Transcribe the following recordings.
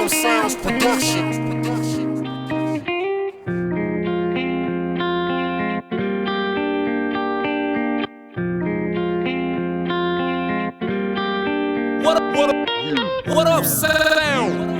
Phantom Sounds Production. What up, sound?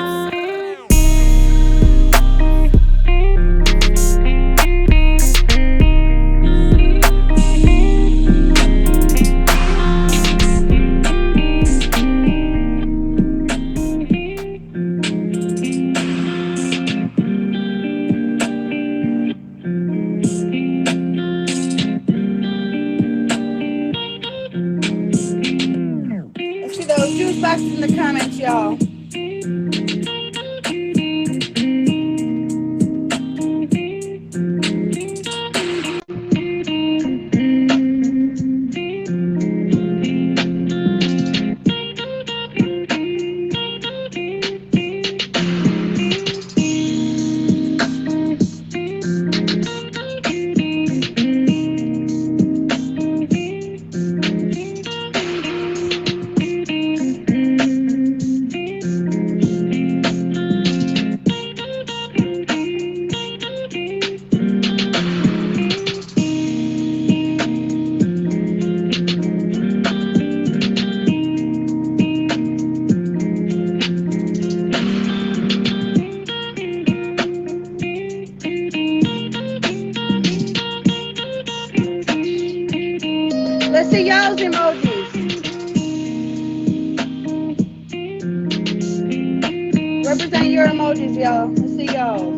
See those juice boxes in the comments, y'all. Let's see y'all's emojis. Represent your emojis, y'all. Let's see y'all.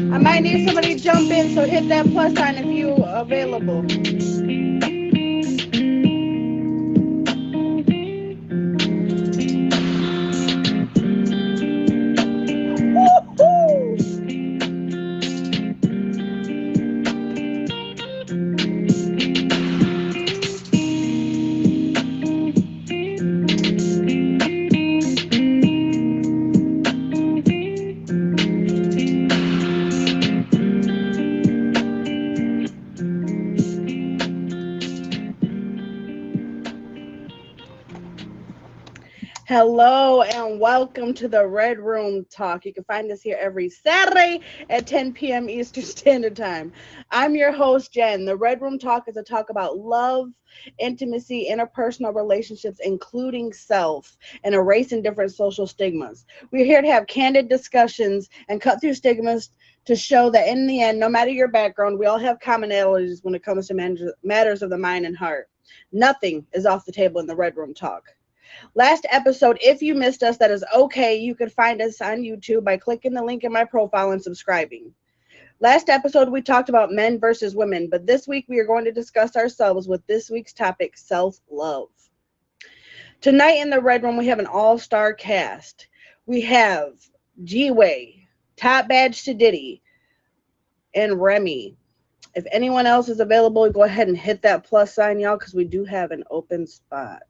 I might need somebody to jump in, so hit that plus sign if you available. Woo-hoo! Hello and welcome to the Red Room Talk. You can find us here every Saturday at 10 p.m. Eastern Standard Time. I'm your host, Jen. The Red Room Talk is a talk about love, intimacy, interpersonal relationships, including self, and erasing different social stigmas. We're here to have candid discussions and cut through stigmas to show that in the end, no matter your background, we all have commonalities when it comes to matters of the mind and heart. Nothing is off the table in the Red Room Talk. Last episode, if you missed us, that is okay. You can find us on YouTube by clicking the link in my profile and subscribing. Last episode, we talked about men versus women, but this week we are going to discuss ourselves with this week's topic, self-love. Tonight in the Red Room, we have an all-star cast. We have G-Way, Top Badge to Diddy, and Remy. If anyone else is available, go ahead and hit that plus sign, y'all, because we do have an open spot.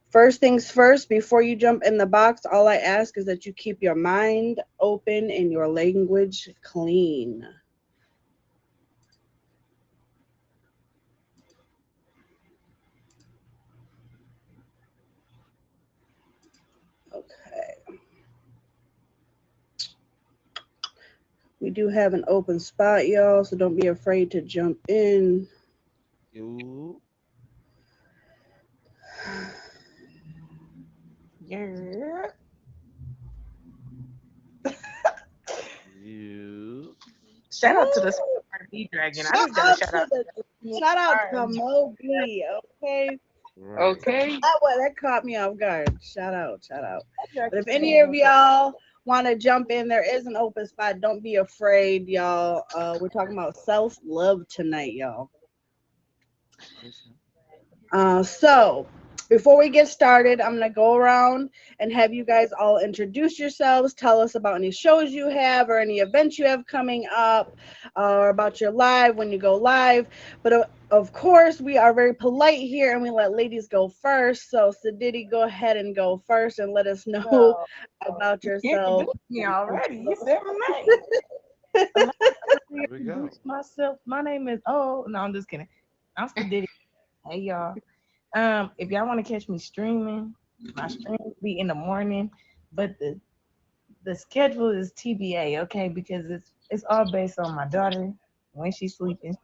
First things first, before you jump in the box, all I ask is that you keep your mind open and your language clean. Okay. We do have an open spot, y'all, so don't be afraid to jump in. Yeah. Shout out to the R&B Dragon. I just got a shout out. Shout out to Alright. Moby. Okay. Right. Okay. That caught me off guard. Shout out, shout out. I got But if you, any of man. y'all want to jump in, there is an open spot. Don't be afraid, y'all. We're talking about self love tonight, y'all. Listen. So, before we get started, I'm going to go around and have you guys all introduce yourselves. Tell us about any shows you have or any events you have coming up, or about your live when you go live. But of course, we are very polite here and we let ladies go first. So, Sadidi, go ahead and go first and let us know Well, about you yourself. introduced me already. You said my name. Allow me Here to we go. introduce myself. My name is Oh no, I'm just kidding. I'm still Diddy. Hey y'all. If y'all want to catch me streaming, my streams be in the morning, but the schedule is TBA, okay? Because it's all based on my daughter when she's sleeping.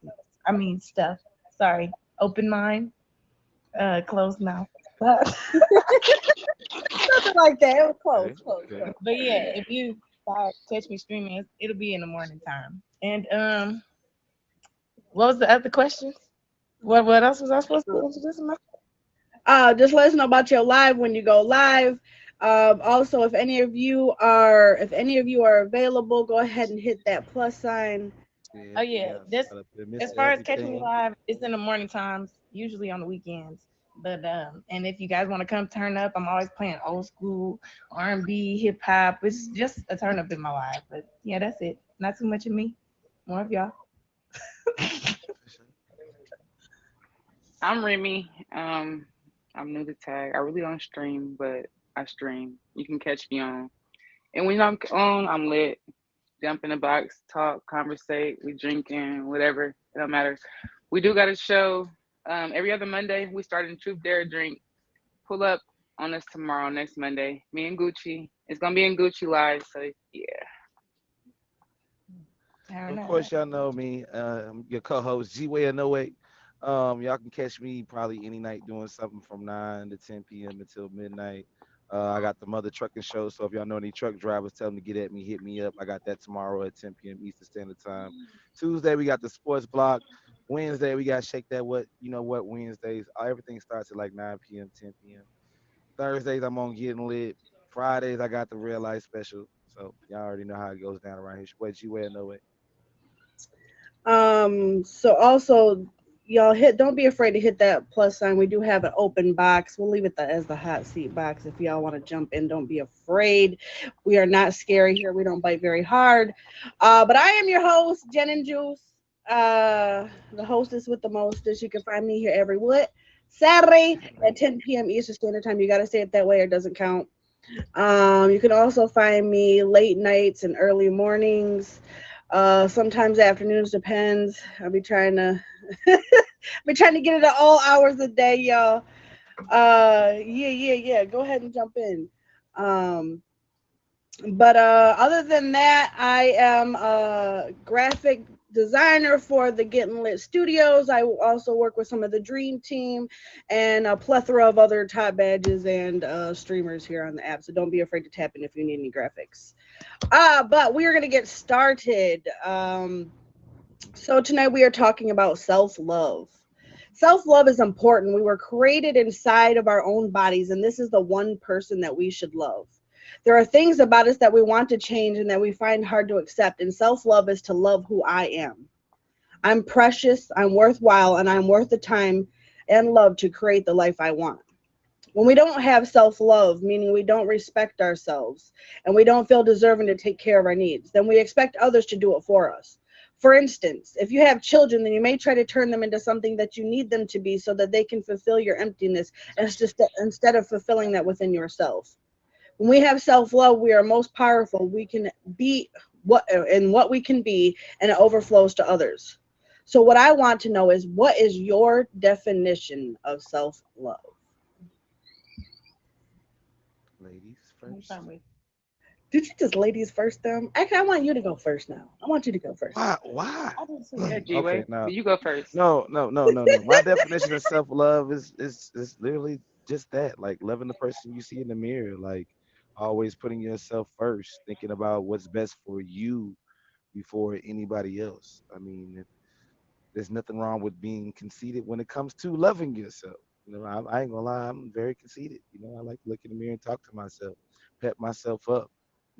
I mean stuff. Sorry, open mind, closed mouth. But Something like that. It was close, Okay. close, Okay. close. but yeah, if you catch me streaming, it'll be in the morning time. And what was the other questions? What else was I supposed to introduce myself? Just let us know about your live when you go live. Also, if any of you are available, go ahead and hit that plus sign. Yeah, Oh we yeah, got this set up there. as Mr. far as catching me Everything. live, it's in the morning times, usually on the weekends. But and if you guys want to come turn up, I'm always playing old school R&B, hip hop. It's just a turn up in my life. But yeah, that's it. Not too much of me. More of y'all. I'm Remy. I'm new to tag. I really don't stream, but I stream. You can catch me on. And when I'm on, I'm lit. Jump in the box, talk, conversate. We drinking, whatever. It don't matter. We do got a show. Every other Monday, we start in Truth Dare Drink. Pull up on us tomorrow, next Monday. Me and Gucci. It's gonna be in Gucci Live. So yeah. Turn Of up. course, y'all know me. I'm your co-host G Way or No Way. Y'all can catch me probably any night doing something from 9 to 10 p.m. until midnight. I got the mother trucking show, so if y'all know any truck drivers, tell them to get at me, hit me up. I got that tomorrow at 10 p.m. Eastern Standard Time. Tuesday we got the sports block. Wednesday we got shake that what you know what Wednesdays. Everything starts at like 9 p.m. 10 p.m. Thursdays I'm on getting lit. Fridays I got the real life special. So y'all already know how it goes down around here. It's your boy G Way or No Way. So also, y'all don't be afraid to hit that plus sign. We do have an open box. We'll leave it as the hot seat box. If y'all want to jump in, don't be afraid. We are not scary here. We don't bite very hard. But I am your host, Jen and Juice. The hostess with the mostest. You can find me here every what? Saturday at 10 p.m. Eastern Standard Time. You got to say it that way or it doesn't count. You can also find me late nights and early mornings. Sometimes afternoons depends. I'll be trying to be trying to get it at all hours of the day, y'all. Yeah. Go ahead and jump in. Um, but other than that, I am a graphic designer for the Getting Lit Studios. I also work with some of the Dream Team and a plethora of other top badges and streamers here on the app. So don't be afraid to tap in if you need any graphics. But we are gonna get started. So tonight we are talking about self-love. Self-love is important. We were created inside of our own bodies, and this is the one person that we should love. There are things about us that we want to change and that we find hard to accept, and self-love is to love who I am. I'm precious, I'm worthwhile, and I'm worth the time and love to create the life I want. When we don't have self-love, meaning we don't respect ourselves and we don't feel deserving to take care of our needs, then we expect others to do it for us. For instance, if you have children, then you may try to turn them into something that you need them to be so that they can fulfill your emptiness instead of fulfilling that within yourself. When we have self-love, we are most powerful. We can be what we can be, and it overflows to others. So what I want to know is, what is your definition of self-love? Ladies Let me start first. with Did you just ladies first them? Actually, I want you to go first now. I want you to go first. Why? Why? I do too. Yeah, G Okay, Way. now You go first. no. My definition of self love is literally just that, like loving the person you see in the mirror, like always putting yourself first, thinking about what's best for you before anybody else. I mean, there's nothing wrong with being conceited when it comes to loving yourself. I ain't gonna lie, I'm very conceited. I like to look in the mirror and talk to myself, pep myself up.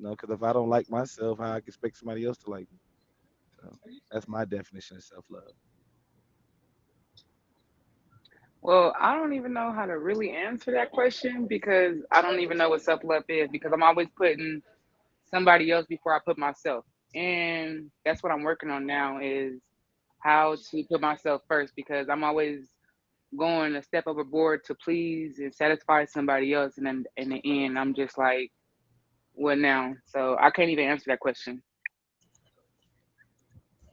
Because if I don't like myself, how I can expect somebody else to like me? So that's my definition of self love. Well, I don't even know how to really answer that question because I don't even know what self love is because I'm always putting somebody else before I put myself. And that's what I'm working on now is how to put myself first because I'm always going a step overboard to please and satisfy somebody else. And then in the end, I'm just like, what now? So I can't even answer that question.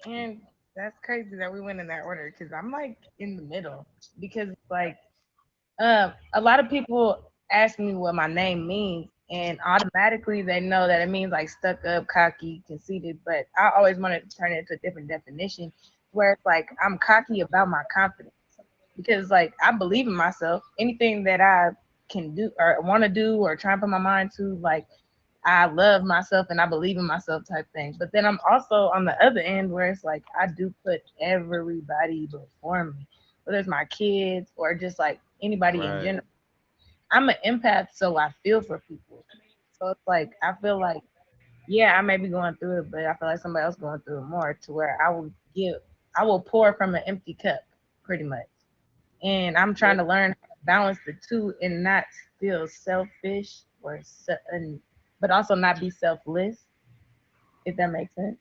And that's crazy that we went in that order because I'm like in the middle because like a lot of people ask me what my name means, and automatically they know that it means like stuck up, cocky, conceited. But I always wanted to turn it into a different definition, where it's like I'm cocky about my confidence because like I believe in myself. Anything that I can do or want to do or try and put my mind to, like I love myself and I believe in myself type thing. But then I'm also on the other end where it's like I do put everybody before me, whether it's my kids or just like anybody in Right. general. I'm an empath, so I feel for people. So it's like I feel like, yeah, I may be going through it, but I feel like somebody else going through it more to where I will pour from an empty cup, pretty much. And I'm trying But to learn how to balance the two and not feel selfish but also not be selfless, if that makes sense.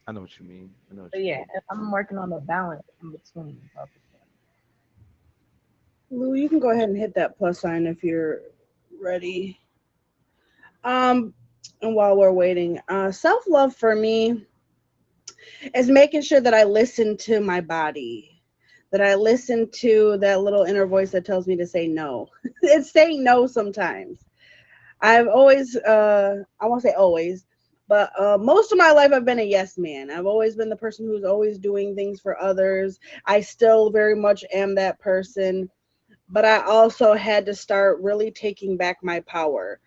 I know what you mean. I know what So you yeah, mean. I'm working on the balance in between both of them. Lou, you can go ahead and hit that plus sign if you're ready. Um, and while we're waiting, self love for me is making sure that I listen to my body, that I listen to that little inner voice that tells me to say no. It's saying no sometimes. I've always, I won't say always, but most of my life I've been a yes man. I've always been the person who's always doing things for others. I still very much am that person, but I also had to start really taking back my power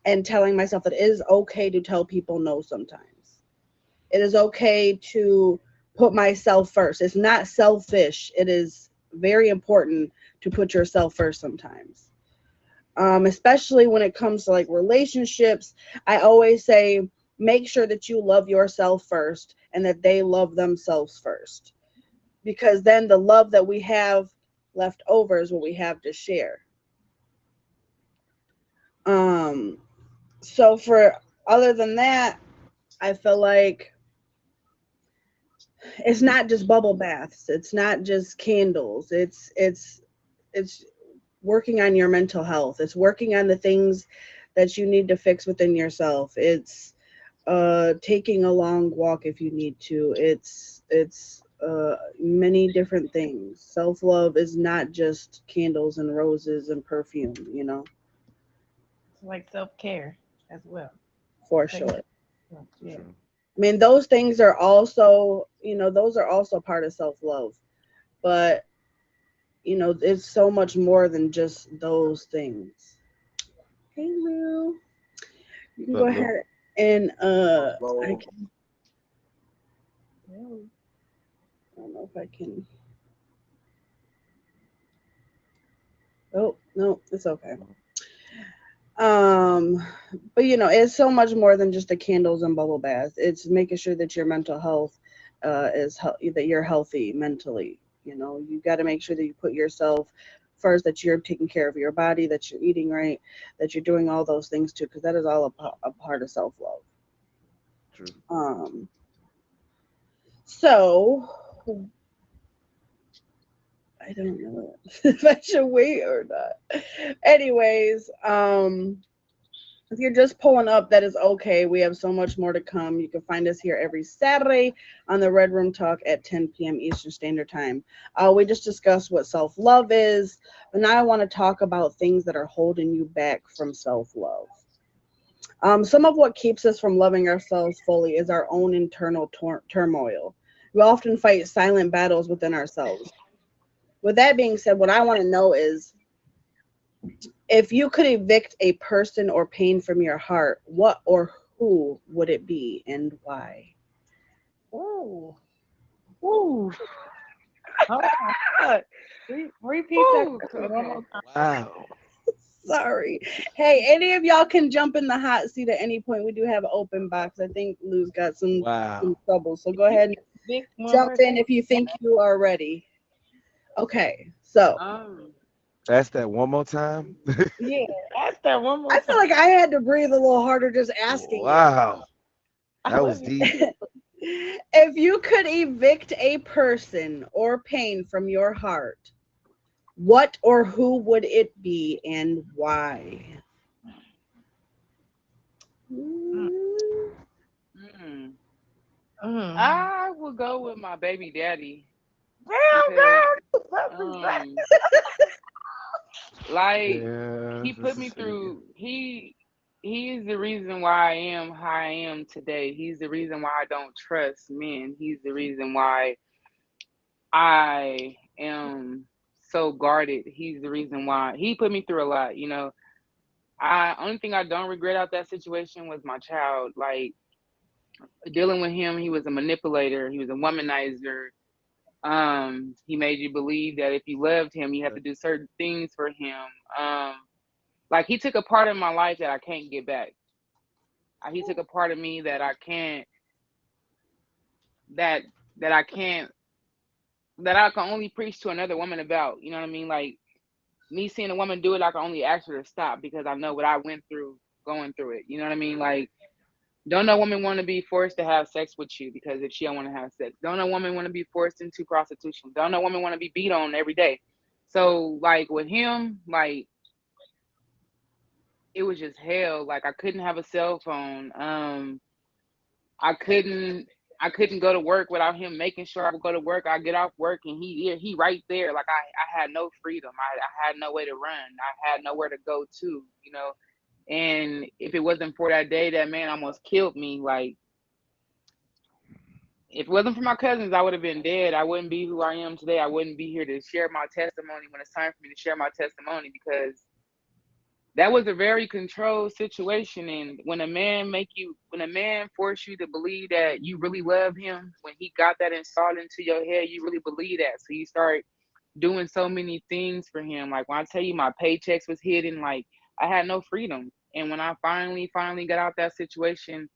and telling myself that it is okay to tell people no sometimes. It is okay to put myself first. It's not selfish. It is very important to put yourself first sometimes. Especially when it comes to like relationships, I always say make sure that you love yourself first and that they love themselves first. Because then the love that we have left over is what we have to share. Um, so for other than that, I feel like it's not just bubble baths. It's not just candles. It's working on your mental health. It's working on the things that you need to fix within yourself. It's taking a long walk if you need to. It's many different things. Self-love is not just candles and roses and perfume, It's like self care as well. for Taking sure. yeah. True. I mean, those things are also, those are also part of self-love. But, it's so much more than just those things. Hey, Lou. You can What's go up, Lou? ahead and Hello. I don't know if I can. Oh no, it's okay. Um, but it's so much more than just the candles and bubble bath. It's making sure that your mental health that you're healthy mentally. You got to make sure that you put yourself first, that you're taking care of your body, that you're eating right, that you're doing all those things too, because that is all a part of self love. True. Um, so I don't know if I should wait or not. Anyways, if you're just pulling up, that is okay. We have so much more to come. You can find us here every Saturday on the Red Room Talk at 10 p.m. Eastern Standard Time. We just discussed what self love is, but now I want to talk about things that are holding you back from self love. Some of what keeps us from loving ourselves fully is our own internal turmoil. We often fight silent battles within ourselves. With that being said, what I want to know is if you could evict a person or pain from your heart, what or who would it be and why? Ooh. Woo. Hold on. Repeat that Woo, question one more okay. time. Wow. Sorry. Hey, any of y'all can jump in the hot seat at any point. We do have an open box. I think Lou's got some Wow. trouble. So go ahead and Vic, one jump more in time. if you think you are ready. Okay. So Um, Ask that one more time. Yeah, ask that one more I feel time. like I had to breathe a little harder just asking it. Wow. I That was love you. deep. If you could evict a person or pain from your heart, what or who would it be and why? Mm, mm, mm. I will go with my baby daddy Damn, because girl, you fucking back. um, like Yeah, he this put is me finna get. through. He is the reason why I am how I am today. He's the reason why I don't trust men. He's the reason why I am so guarded. He's the reason why he put me through a lot. I only thing I don't regret out that situation was my child. Like dealing with him, he was a manipulator. He was a womanizer. He made you believe that if you loved him, you have to do certain things for him. Um, like he took a part of my life that I can't get back. He took a part of me that I can't that that I can't that I can only preach to another woman about. You know what I mean? Like me seeing a woman do it, I can only ask her to stop because I know what I went through going through it. You know what I mean? Like don't no woman want to be forced to have sex with you because if she don't want to have sex. Don't no woman want to be forced into prostitution. Don't no woman want to be beat on every day. So like with him, like it was just hell. Like I couldn't have a cell phone. I couldn't I couldn't go to work without him making sure I would go to work. I get off work and he right there. Like I had no freedom. I had no way to run. I had nowhere to go to. And if it wasn't for that day, that man almost killed me. Like if it wasn't for my cousins, I would have been dead. I wouldn't be who I am today. I wouldn't be here to share my testimony when it's time for me to share my testimony because that was a very controlled situation. And when a man force you to believe that you really love him, when he got that installed into your head, you really believe that. So you start doing so many things for him. Like when I tell you my paychecks was hidden, like I had no freedom. And when I finally got out that situation,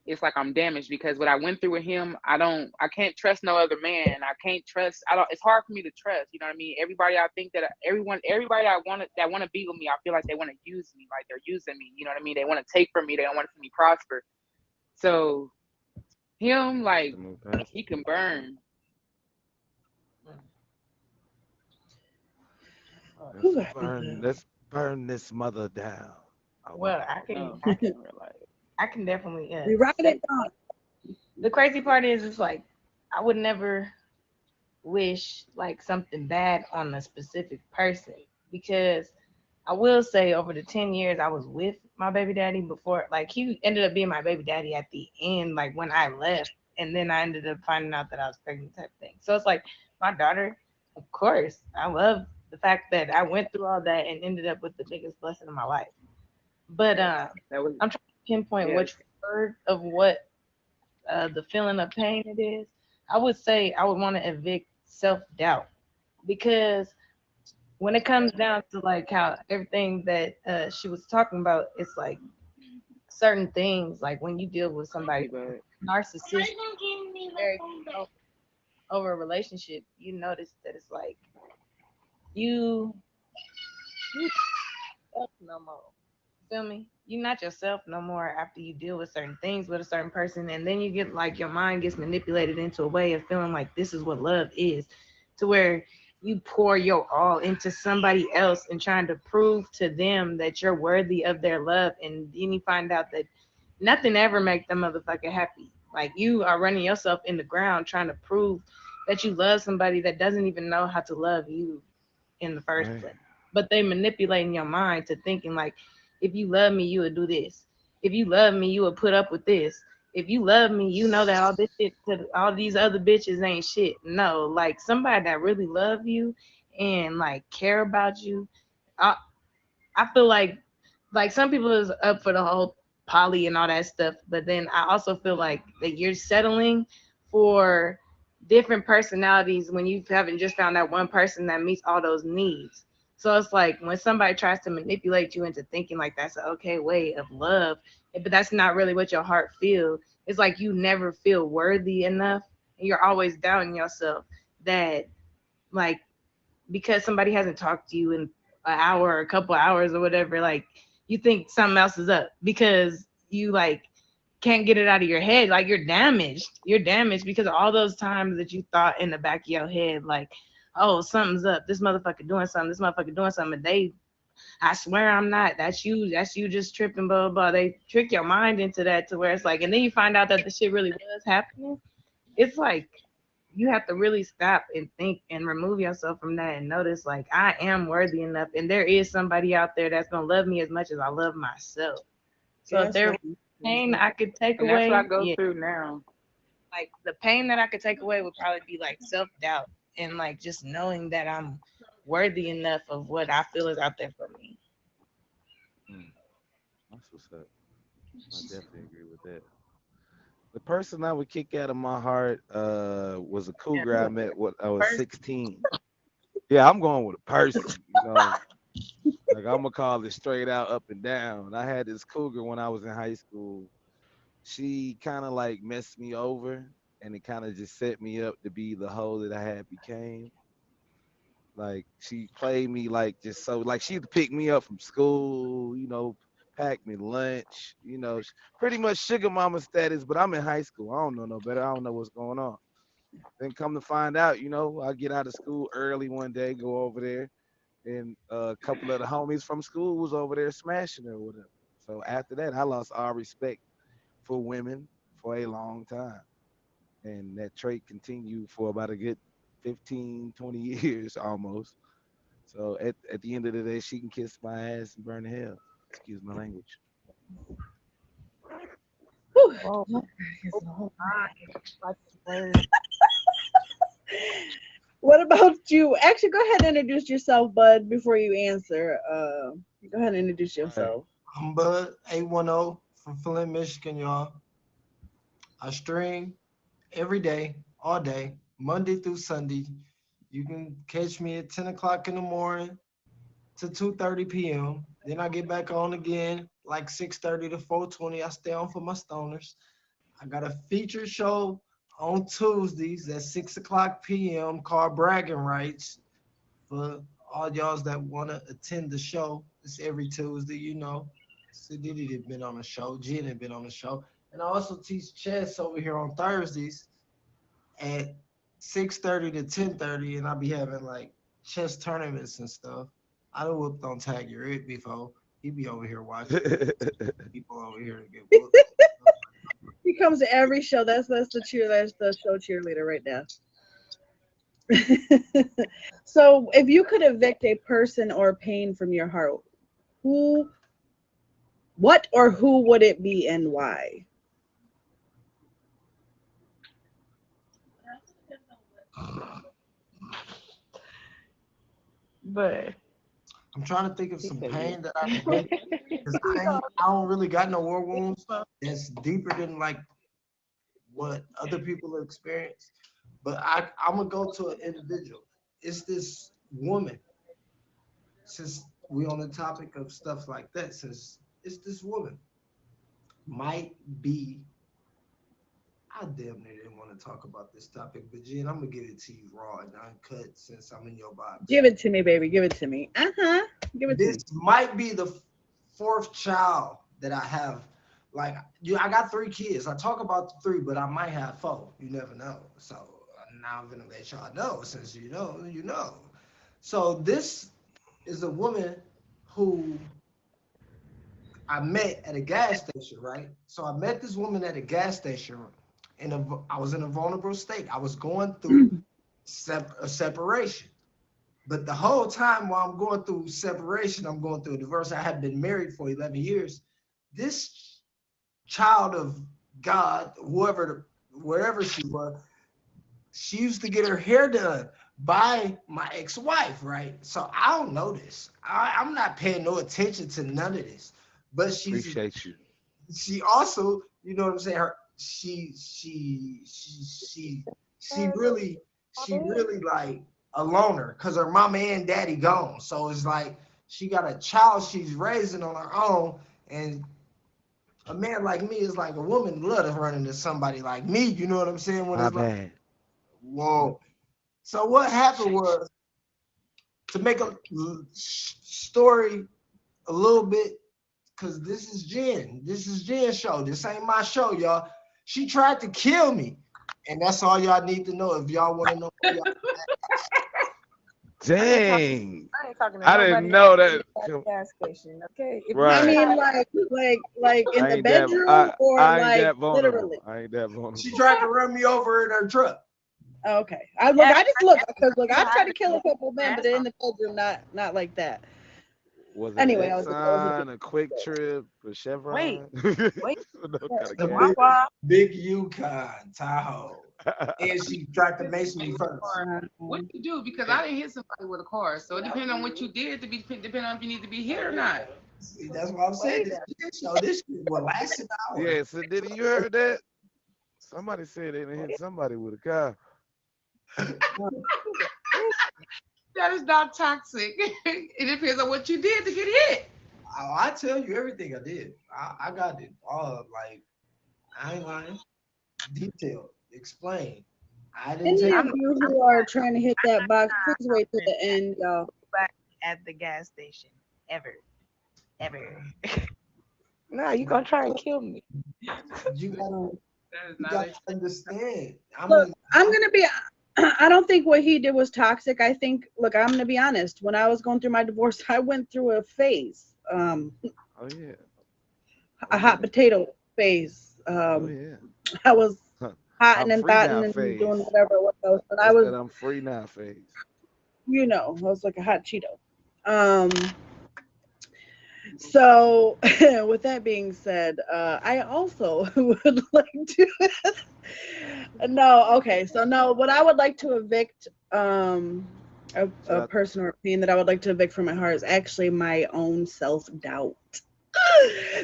it's like I'm damaged because what I went through with him, I can't trust no other man. I don't, it's hard for me to trust, you know what I mean? Everybody I think that everybody that want to be with me, I feel like they want to use me, like they're using me, you know what I mean? They want to take from me, they don't want to see me prosper. So him, About like to move past he can burn. Let's Whew, I think burn. Let's burn this mother down. I want Well, that I whole can, No, I in can, real life. I can definitely we ride say it on. the crazy part is, it's like I would never wish like something bad on a specific person because I will say over the 10 years I was with my baby daddy before, like he ended up being my baby daddy at the end, like when I left, and then I ended up finding out that I was pregnant type thing. So it's like my daughter, of course, I love the fact that I went through all that and ended up with the biggest blessing of my life. But Yes. That was I'm trying to pinpoint yes. which word of what the feeling of pain it is. I would say I would want to evict self doubt because when it comes down to like how everything that she was talking about, it's like certain things like when you deal with Thank somebody you, bud. narcissistic, very controlling over a relationship, you notice that it's like you you not yourself no more. Feel me? You're not yourself no more after you deal with certain things with a certain person, and then you get like your mind gets manipulated into a way of feeling like this is what love is, to where you pour your all into somebody else and trying to prove to them that you're worthy of their love, and then you find out that nothing ever make them motherfucker happy. Like you are running yourself in the ground trying to prove that you love somebody that doesn't even know how to love you in the first right. place. But they manipulating your mind to thinking like, if you love me, you would do this. If you love me, you would put up with this. If you love me, you know that all this shit to all these other bitches ain't shit. No, like somebody that really love you and like care about you. I I feel like some people is up for the whole poly and all that stuff, but then I also feel like that you're settling for different personalities when you haven't just found that one person that meets all those needs. So it's like when somebody tries to manipulate you into thinking like that's an okay way of love, but that's not really what your heart feels. It's like you never feel worthy enough, and you're always doubting yourself that like because somebody hasn't talked to you in an hour or a couple hours or whatever, like you think something else is up because you like can't get it out of your head. Like you're damaged. You're damaged because of all those times that you thought in the back of your head, like, oh, something's up. This motherfucker doing something. This motherfucker doing something. And they, I swear I'm not. That's you. That's you just tripping, blah, blah, blah. They trick your mind into that to where it's like, and then you find out that the shit really was happening. It's like you have to really stop and think and remove yourself from that and notice like I am worthy enough and there is somebody out there that's gonna love me as much as I love myself. So Yeah, if that's there right. was pain I could take And that's what I away, go yeah, through now. like the pain that I could take away would probably be like self doubt and like just knowing that I'm worthy enough of what I feel is out there for me. Mm, that's what's up. I definitely agree with that. The person I would kick out of my heart was a Yeah, cougar who I a met when I was person. 16. Yeah, I'm going with a person, like I'm gonna call it straight out up and down. I had this cougar when I was in high school. She kind of like messed me over, and it kind of just set me up to be the hoe that I had became. Like she played me like just so like she'd pick me up from school, pack me lunch, pretty much sugar mama status, but I'm in high school. I don't know no better. I don't know what's going on. Then come to find out, I get out of school early one day, go over there, and a couple of the homies from school was over there smashing her with him. So after that, I lost all respect for women for a long time. And that trait continued for about a good 15, 20 years almost. So at the end of the day, she can kiss my ass and burn in hell. Excuse my language. Whew. Whoa, it's a whole lot. Like words. What about you? Actually, go ahead and introduce yourself, Bud, before you answer. Go ahead and introduce All right. yourself. I'm Bud 810 from Flint, Michigan, y'all. I stream every day, all day, Monday through Sunday. You can catch me at 10 o'clock in the morning to 2:30 p.m. Then I get back on again like 6:30 to 4:20. I stay on for my stoners. I got a feature show on Tuesdays at 6 o'clock p.m. called Bragging Rights for all y'all that want to attend the show. It's every Tuesday. Sididi had been on the show. Jen had been on the show. And I also teach chess over here on Thursdays at 6:30 to 10:30, and I'll be having like chess tournaments and stuff. I done whooped on Tiger It before. He be over here watching people over here to get whooped. He comes to every show. That's the show cheerleader right now. So, if you could evict a person or pain from your heart, who, what, or who would it be and why? But I'm trying to think of He some said you. pain that I've been because I don't really got no war wounds that's deeper than like what other people experience. But I'm gonna go to an individual. It's this woman. Since we on the topic of stuff like that, since it's this woman might be. I damn near didn't want to talk about this topic, but Jen, I'm gonna give it to you raw and uncut since I'm in your box. Give it to me, baby. Give it to me. Give it to This me. might be the fourth child that I have. Like I got three kids. I talk about the three, but I might have four. You never know. So now I'm gonna let y'all know since you know. So this is a woman who I met at a gas station, right? So I met this woman at a gas station, and I was in a vulnerable state. I was going through a separation. But the whole time while I'm going through separation, I'm going through a divorce. I had been married for 11 years. This child of God, wherever she was, she used to get her hair done by my ex-wife, right? So I don't know this. I'm not paying no attention to none of this. But Appreciate you. she also, you know what I'm saying? She she really like a loner because her mama and daddy gone. So it's like she got a child she's raising on her own. And a man like me is like a woman love to run into somebody like me. You know what I'm saying? When My it's like, bad. whoa. So what happened was to make a story a little bit, because this is Jen. This is Jen's show. This ain't my show, y'all. She tried to kill me. And that's all y'all need to know if y'all want to know. Dang. I ain't talking to I nobody didn't know that. at the gas station. Okay. If Right. I you mean, try- like in I the ain't that bedroom or I ain't like that vulnerable. literally. I ain't that She vulnerable. tried to run me over in her truck. Okay. I just look because look, I've tried to kill a couple men, but in the bedroom, not like that. Was it an Anyway, that was a Exxon, a Quick Trip, a Chevron? wait, wait. No kind of The gas. big Yukon Tahoe. And she tried to mace me first. What you do? Because I didn't hit somebody with a car, so it depends on what you did to be depending on if you need to be hit or not. See, that's what I'm saying. This shit will last an hour. Yeah, so did you heard that? Somebody said they done hit somebody with a car. That is not toxic. It depends on what you did to get hit. I tell you everything I did. I got it all. Like, I ain't lying. Detailed. Explain. I didn't Any take of you who are trying to hit that box, please wait to the end, y'all. Back at the gas station. Ever. No, you gonna try and kill me. you gotta That is you not gotta a understand. Look, I'm gonna be. I don't think what he did was toxic. I think. Look, I'm gonna be honest. When I was going through my divorce, I went through a phase, Oh yeah. a hot potato phase. Oh yeah. I was I'm hotting and free botting now and phase. doing whatever it was. But I That's was, that I'm free now phase. I was like a hot Cheeto. Um, so with that being said, I also would like to. No, okay. So no, what I would like to evict, Should a I person or pain that I would like to evict from my heart is actually my own self-doubt.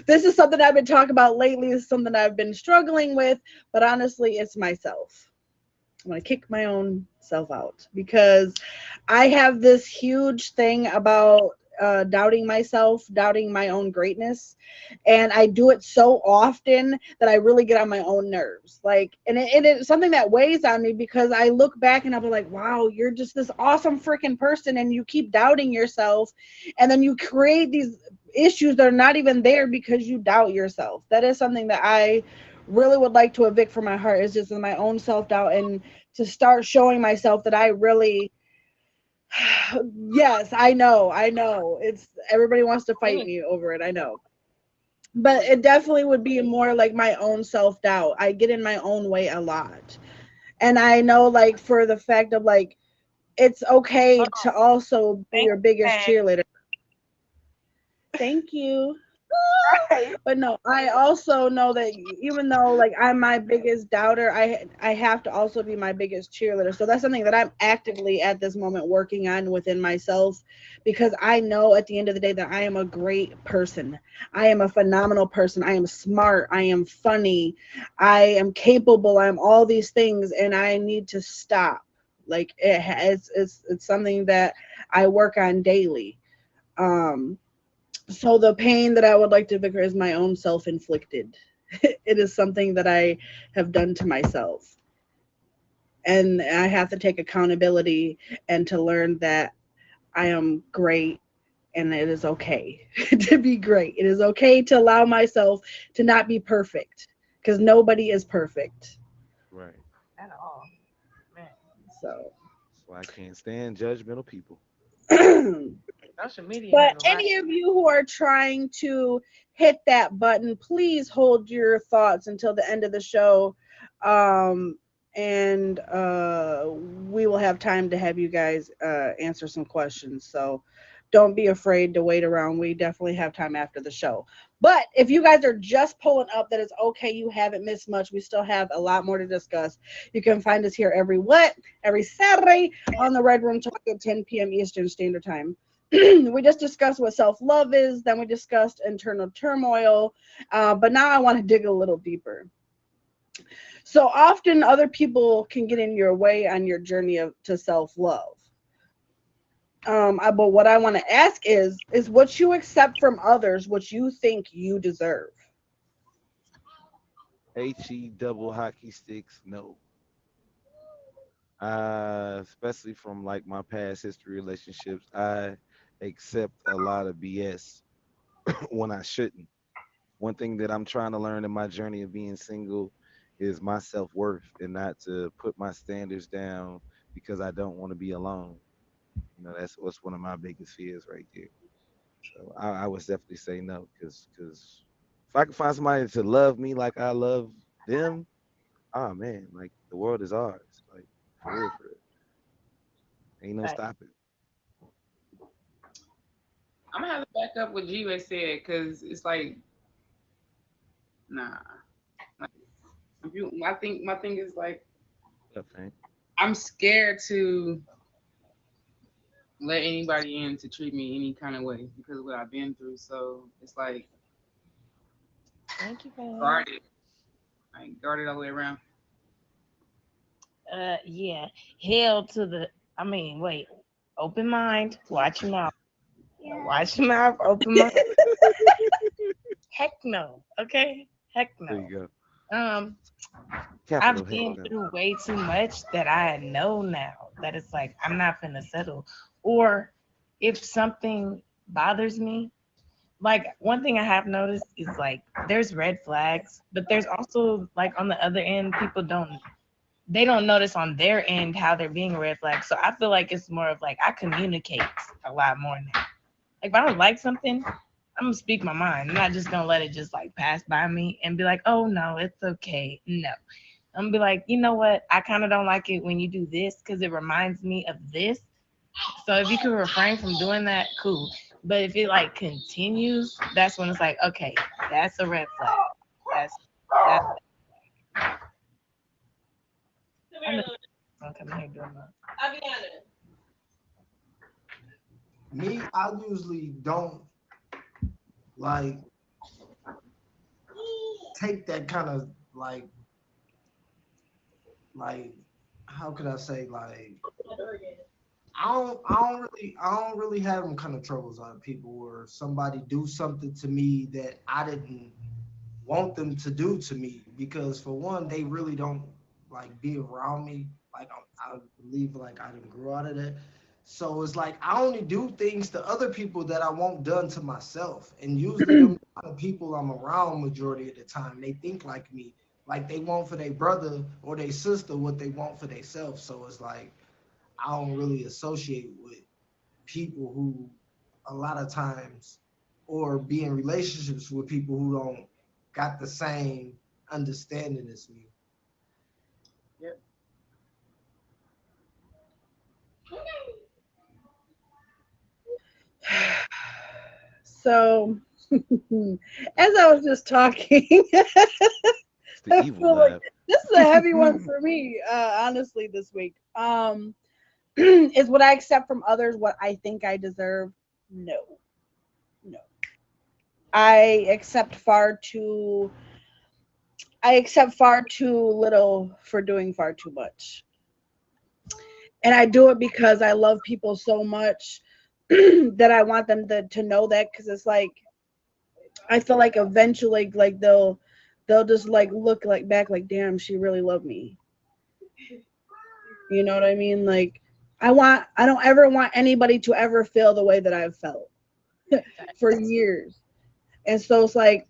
This is something I've been talking about lately. It's something I've been struggling with, but honestly, it's myself. I'm gonna kick my own self out because I have this huge thing about doubting myself, doubting my own greatness, and I do it so often that I really get on my own nerves. Like, and it's something that weighs on me because I look back and I'll be like, "Wow, you're just this awesome freaking person," and you keep doubting yourself, and then you create these issues that are not even there because you doubt yourself. That is something that I really would like to evict from my heart, is just my own self-doubt, and to start showing myself that I really yes, I know. It's everybody wants to fight me over it, I know. But it definitely would be more like my own self-doubt. I get in my own way a lot. And I know like for the fact of like it's okay to also be your biggest cheerleader. Thank you. But no, I also know that even though like I'm my biggest doubter, I have to also be my biggest cheerleader. So that's something that I'm actively at this moment working on within myself, because I know at the end of the day that I am a great person. I am a phenomenal person. I am smart. I am funny. I am capable. I'm all these things, and I need to stop. Like it's something that I work on daily. Um, so the pain that I would like to vicar is my own self-inflicted. It is something that I have done to myself. And I have to take accountability and to learn that I am great and it is okay to be great. It is okay to allow myself to not be perfect because nobody is perfect. right? At all. Man. So That's why I can't stand judgmental people. Social media but has a lot. any of you who are trying to hit that button, please hold your thoughts until the end of the show. And we will have time to have you guys answer some questions. So don't be afraid to wait around. We definitely have time after the show. But if you guys are just pulling up, that is okay. You haven't missed much. We still have a lot more to discuss. You can find us here every Saturday on the Red Room Talk at 10 p.m. Eastern Standard Time. We just discussed what self-love is. Then we discussed internal turmoil. But now I want to dig a little deeper. So often other people can get in your way on your journey to self-love. But what I want to ask is what you accept from others, what you think you deserve. He double hockey sticks. No, especially from like my past history relationships, I accept a lot of BS when I shouldn't. One thing that I'm trying to learn in my journey of being single is my self worth and not to put my standards down because I don't want to be alone. You know, that's what's one of my biggest fears right there. So I would definitely say no, because if I can find somebody to love me like I love them, oh man, like the world is ours. Like for real, for real. Ain't no Like, stopping. I'm gonna have to back up what G said because it's like, nah. Like, if you, my thing is like, What up, Hank? I'm scared to let anybody in to treat me any kind of way because of what I've been through. So it's like thank you, man. guarded, like guarded all the way around. Yeah. Hell to the. I mean, wait. Open mind. Watch your mouth. Watch your mouth. Open mind. Heck no. Okay. Heck There no. you go. Um, Capital I've heck been no. through way too much that I know now that it's like I'm not gonna settle. Or if something bothers me, like one thing I have noticed is like there's red flags, but there's also like on the other end, people don't notice on their end how they're being a red flag. So I feel like it's more of like I communicate a lot more now. Like if I don't like something, I'm gonna speak my mind. I'm not just gonna let it just like pass by me and be like, oh no, it's okay. No. I'm gonna be like, you know what? I kind of don't like it when you do this because it reminds me of this. So if you can refrain from doing that, cool. But if it like continues, that's when it's like, okay, that's a red flag. That's I know I'm coming here doing that. Me, I usually don't like take that kind of like how could I say I don't really have them kind of troubles on people where somebody do something to me that I didn't want them to do to me because for one they really don't like be around me like I believe like I didn't grow out of that, so it's like I only do things to other people that I want done to myself, and usually them kind of people I'm around majority of the time they think like me, like they want for their brother or their sister what they want for themselves, so it's like I don't really associate with people who a lot of times or be in relationships with people who don't got the same understanding as me. Yep. So as I was just talking, It's the I evil feel like laugh. this is a heavy one for me, honestly, this week. Is what I accept from others what I think I deserve? No, no. I accept far too. I accept far too little for doing far too much, and I do it because I love people so much that I want them to know that because it's like I feel like eventually like they'll just like look like back like damn she really loved me. You know what I mean? Like I don't ever want anybody to ever feel the way that I've felt for years. And so it's like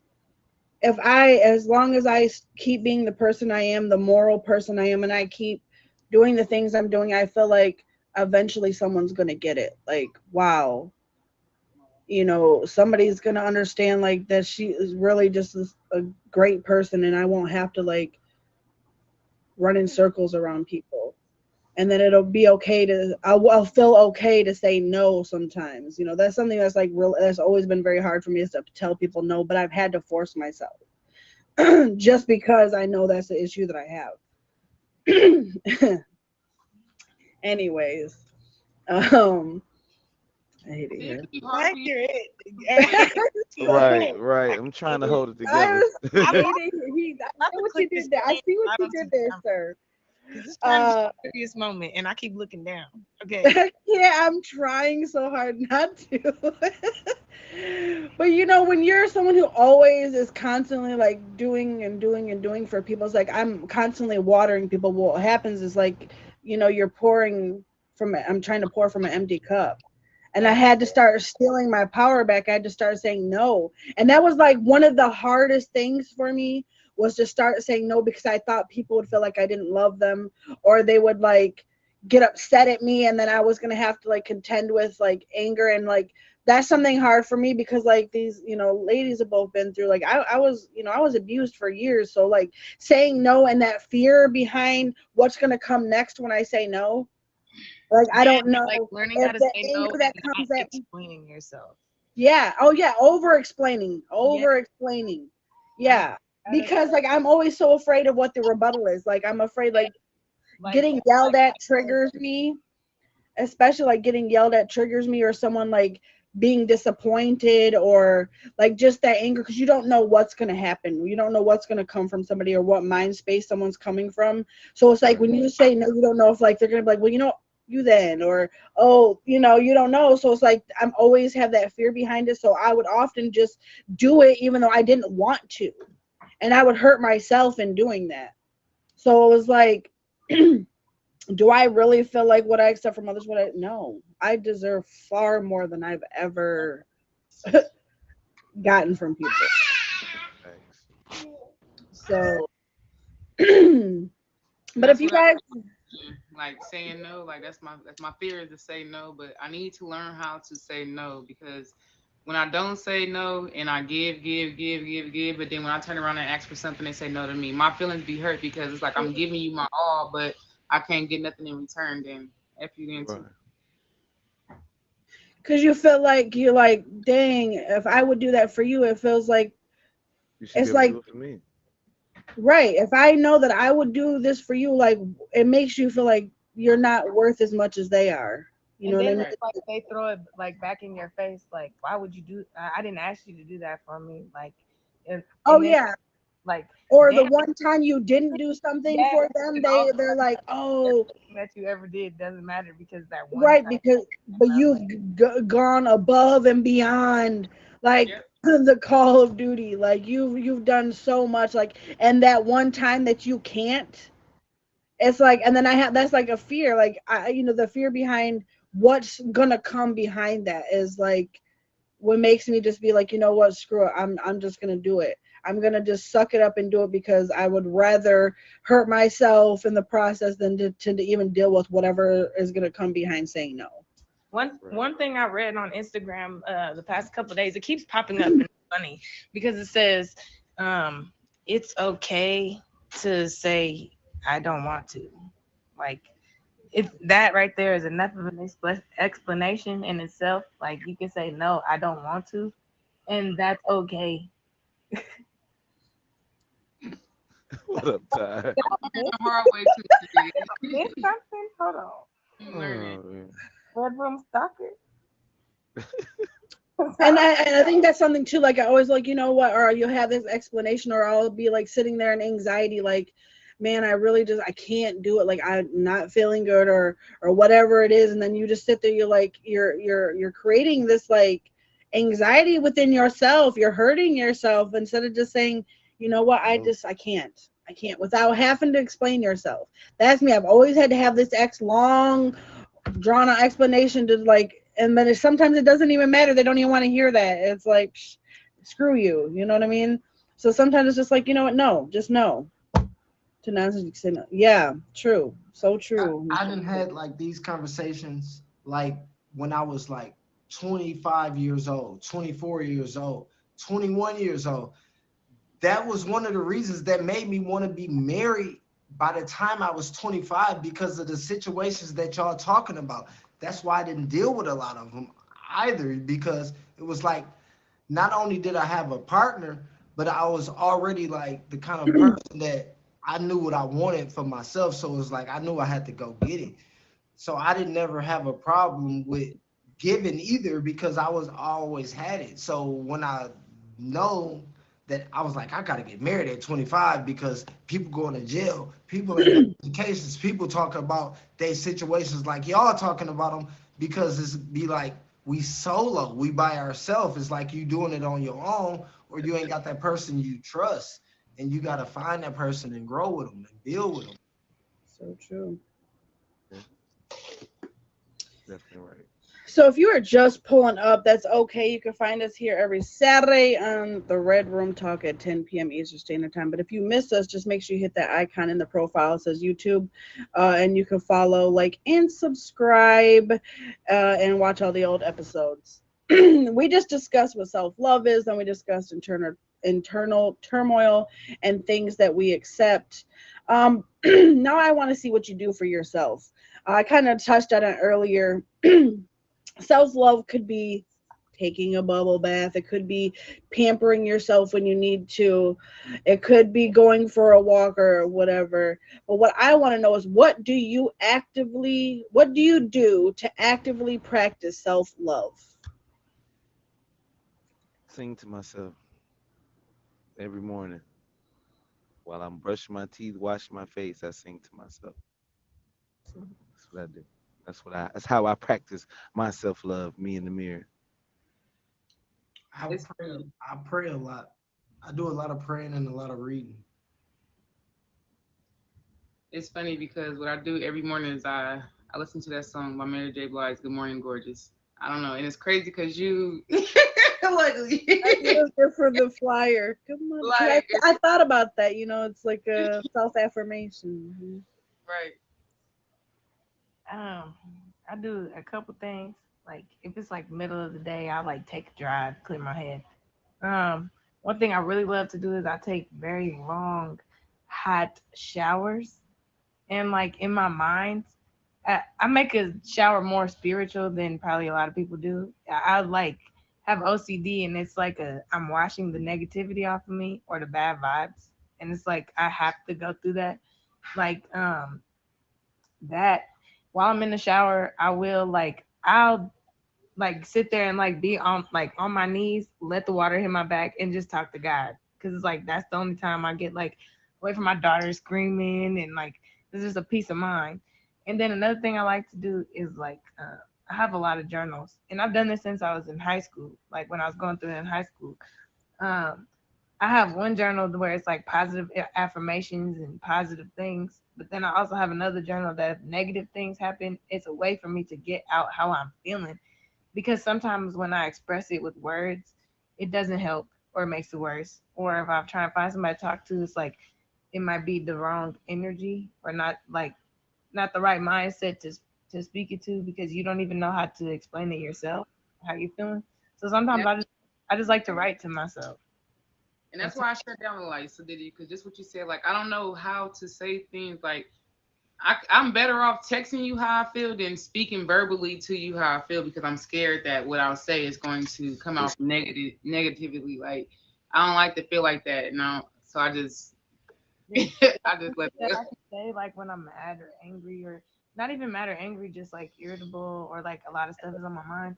if as long as I keep being the person I am, the moral person I am, and I keep doing the things I'm doing, I feel like eventually someone's going to get it. Like, wow, somebody's going to understand like that she is really just a great person and I won't have to like run in circles around people. And then it'll be okay I'll feel okay to say no sometimes. That's something that's like real that's always been very hard for me is to tell people no, but I've had to force myself just because I know that's the issue that I have. Anyways, um I hate it See, it here. could be hard for you. Accurate. Right, right. I'm trying to hold it I together. was hate it here. I I'm see gonna what you click this did there. I screen. see what I you don't see did the there, camera sir. because it's trying to be Uh, a serious moment, and I keep looking down. Okay. yeah, I'm trying so hard not to. But when you're someone who always is constantly like doing and doing and doing for people, it's like I'm constantly watering people. What happens is like, you're pouring I'm trying to pour from an empty cup. And I Yeah. had to start stealing my power back. I had to start saying no. And that was like one of the hardest things for me was to start saying no because I thought people would feel like I didn't love them or they would like get upset at me and then I was going to have to like contend with like anger and like that's something hard for me because like these ladies have both been through like I was I was abused for years, so like saying no and that fear behind what's going to come next when I say no, like I Yeah, don't know like learning how if to the say anger no that and not comes at me. explaining yourself. Yeah. Oh yeah. Yeah, Over explaining. I Yeah. gotta Because like I'm always so afraid of what the rebuttal is. Like I'm afraid like like getting yelled at triggers me, especially like getting yelled at triggers me or someone like being disappointed or like just that anger because you don't know what's going to happen. You don't know what's going to come from somebody or what mind space someone's coming from. So it's like Right. when you say no, you don't know if like they're going to be like, well, you then or oh, you don't know. So it's like I'm always have that fear behind it. So I would often just do it even though I didn't want to. And I would hurt myself in doing that. So it was like do I really feel like what I accept from others? What I no, I deserve far more than I've ever gotten from people. Thanks. So, And but if that's you what I guys, like saying no. Like that's my fear is to say no. But I need to learn how to say no because when I don't say no and I give, but then when I turn around and ask for something, they say no to me. My feelings be hurt because it's like I'm giving you my all, but I can't get nothing in return. Then if you then Right. too. because you feel like you're like, dang, if I would do that for you, it feels like You should be it's able to like do it for me. right. If I know that I would do this for you, like it makes you feel like you're not worth as much as they are. You know and what I then mean? it's like they throw it like back in your face, like why would you do? I didn't ask you to do that for me, like, Oh and then yeah. like Or the damn, one time you didn't do something yeah, for them, and all the they're like, oh, everything that you ever did doesn't matter because that one right, time, because but and I'm you've like, gone above and beyond, like Yep. the Call of Duty. Like you've done so much, like, and that one time that you can't, it's like, and then I have that's like a fear, like the fear behind what's gonna come behind that is like what makes me just be like, you know what, screw it. I'm just gonna do it. I'm gonna just suck it up and do it because I would rather hurt myself in the process than to even deal with whatever is gonna come behind saying no. Right. one thing I read on Instagram the past couple of days, it keeps popping up and it's funny because it says it's okay to say I don't want to. Like if that right there is enough of an explanation in itself, like you can say no, I don't want to, and that's okay. What up, Ty? Learn the hard way too. Today. There's something. Hold on. You learning. Oh, man. Bedroom stalker. And I think that's something too. Like I always like, you know what, or you'll have this explanation, or I'll be like sitting there in anxiety, like, man, I really just I can't do it. Like I'm not feeling good, or whatever it is, and then you just sit there. You're like you're creating this like anxiety within yourself. You're hurting yourself instead of just saying, you know what, Nope. I can't without having to explain yourself. That's me. I've always had to have this long drawn out explanation to like, and then sometimes it doesn't even matter. They don't even want to hear that. It's like screw you, you know what I mean? So sometimes it's just like, you know what, no, just no. To not say no. Yeah, true, so I, true. I done had like these conversations like when I was like 25 years old, 24 years old, 21 years old. That was one of the reasons that made me want to be married by the time I was 25 because of the situations that y'all talking about. That's why I didn't deal with a lot of them either because it was like not only did I have a partner, but I was already like the kind of person that I knew what I wanted for myself. So it was like I knew I had to go get it. So I didn't never have a problem with given either because I was always had it. So when I know that I was like, I gotta get married at 25 because people going to jail, people ain't got educations, people talk about their situations like y'all talking about them because it's be like we solo, we by ourselves. It's like you doing it on your own or you ain't got that person you trust and you gotta find that person and grow with them and build with them. So true. Yeah, definitely right. So if you are just pulling up, that's okay. You can find us here every Saturday on the Red Room Talk at 10 p.m. Eastern Standard Time. But if you missed us, just make sure you hit that icon in the profile. It says YouTube, and you can follow, like, and subscribe, and watch all the old episodes. We just discussed what self-love is, and we discussed internal turmoil and things that we accept. Now I want to see what you do for yourself. I kind of touched on it earlier. Self love could be taking a bubble bath. It could be pampering yourself when you need to. It could be going for a walk or whatever. But what I want to know is what do you do to actively practice self love? Sing to myself every morning while I'm brushing my teeth, washing my face. I sing to myself. That's what I do. That's how I practice my self love. Me in the mirror. I It's pray, funny. I pray a lot. I do a lot of praying and a lot of reading. It's funny because what I do every morning is I listen to that song by Mary J. Blige, "Good Morning Gorgeous." I don't know, and it's crazy because you like I was there for the flyer. Come on. like I thought about that. It's like a self affirmation. right. Um, I do a couple things. Like if it's like middle of the day, I like take a drive, clear my head. Um, One thing I really love to do is I take very long, hot showers, and like in my mind, I make a shower more spiritual than probably a lot of people do. I like have OCD, and it's like I'm washing the negativity off of me or the bad vibes, and it's like I have to go through that. Like that while I'm in the shower, I'll like sit there and like be on my knees, let the water hit my back, and just talk to God. Cause it's like that's the only time I get like away from my daughter screaming and like this is a peace of mind. And then another thing I like to do is like I have a lot of journals, and I've done this since I was in high school. Like when I was going through it in high school, um, I have one journal where it's like positive affirmations and positive things, but then I also have another journal that if negative things happen, it's a way for me to get out how I'm feeling. Because sometimes when I express it with words, it doesn't help or it makes it worse. Or if I'm trying to find somebody to talk to, it's like it might be the wrong energy or not the right mindset to speak it to because you don't even know how to explain it yourself, how you feeling. So And sometimes that's, I just like to write to myself. and And that's why I shut down a lot. So did you? Because just what you said, like I don't know how to say things. Like I'm better off texting you how I feel than speaking verbally to you how I feel because I'm scared that what I'll say is going to come out negatively. Like I don't like to feel like that. No, so I just there's I just let that it I can say like when I'm mad or angry or not even mad or angry, just like irritable or like a lot of stuff is on my mind.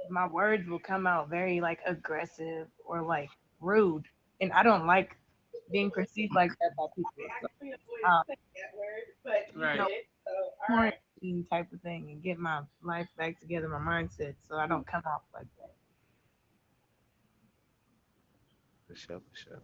My words will come out very like aggressive or like rude, and I don't like being perceived like that by people. So, um, right. you know, quarantine type of thing and get my life back together, my mindset, so I don't come off like that. For sure, for sure.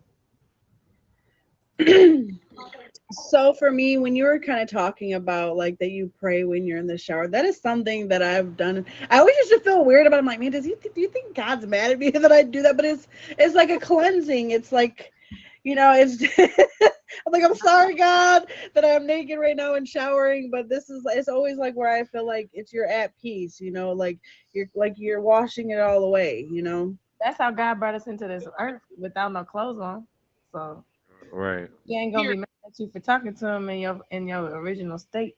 So for me, when you were kind of talking about like that you pray when you're in the shower, that is something that I've done. I always used to feel weird about it. I'm like, man, do you think God's mad at me that I do that? But it's like a cleansing. It's like, it's I'm like, I'm sorry, God, that I'm naked right now and showering, but it's always like where I feel like you're at peace, like you're washing it all away. That's how God brought us into this earth without no clothes on. So Right. he ain't gonna Period. be mad at you for talking to him in your original state.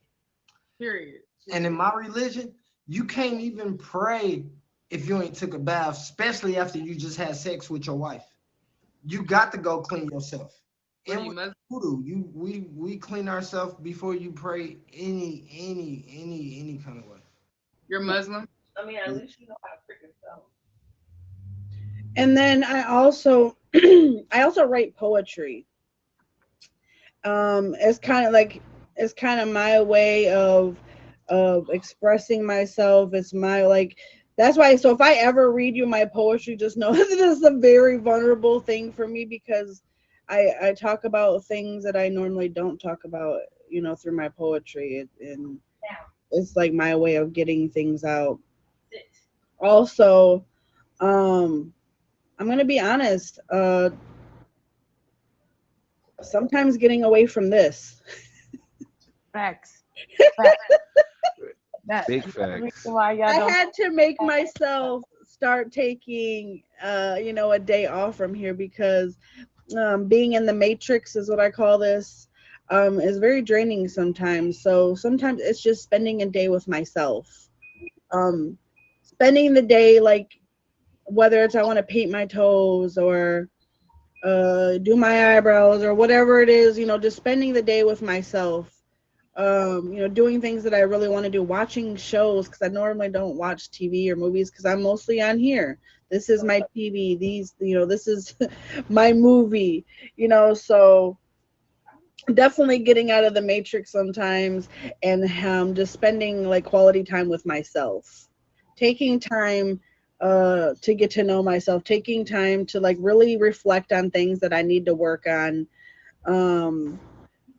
Period. And in my religion, you can't even pray if you ain't took a bath, especially after you just had sex with your wife. You got to go clean yourself. What are And you with Muslim? voodoo, we clean ourselves before you pray any kind of way. You're Muslim. I mean, at least you know how to freaking spell. And then I also I also write poetry. It's kind of like it's kind of my way of expressing myself. It's my like that's why, so if I ever read you my poetry, just know that this is a very vulnerable thing for me because I talk about things that I normally don't talk about, through my poetry. And Now, it's like my way of getting things out. sit. Also, um I'm gonna be honest, sometimes getting away from this. Facts. Facts. That Big another reason facts. why y'all I don't. had to make myself start taking a day off from here because being in the matrix is what I call this, is very draining sometimes. So sometimes it's just spending a day with myself. Um Spending the day, like, whether it's I want to paint my toes or do my eyebrows or whatever it is, just spending the day with myself. Doing things that I really want to do, watching shows because I normally don't watch TV or movies because I'm mostly on here. This is my TV. This is my movie. So definitely getting out of the matrix sometimes, and just spending like quality time with myself, taking time to get to know myself, taking time to like really reflect on things that I need to work on. um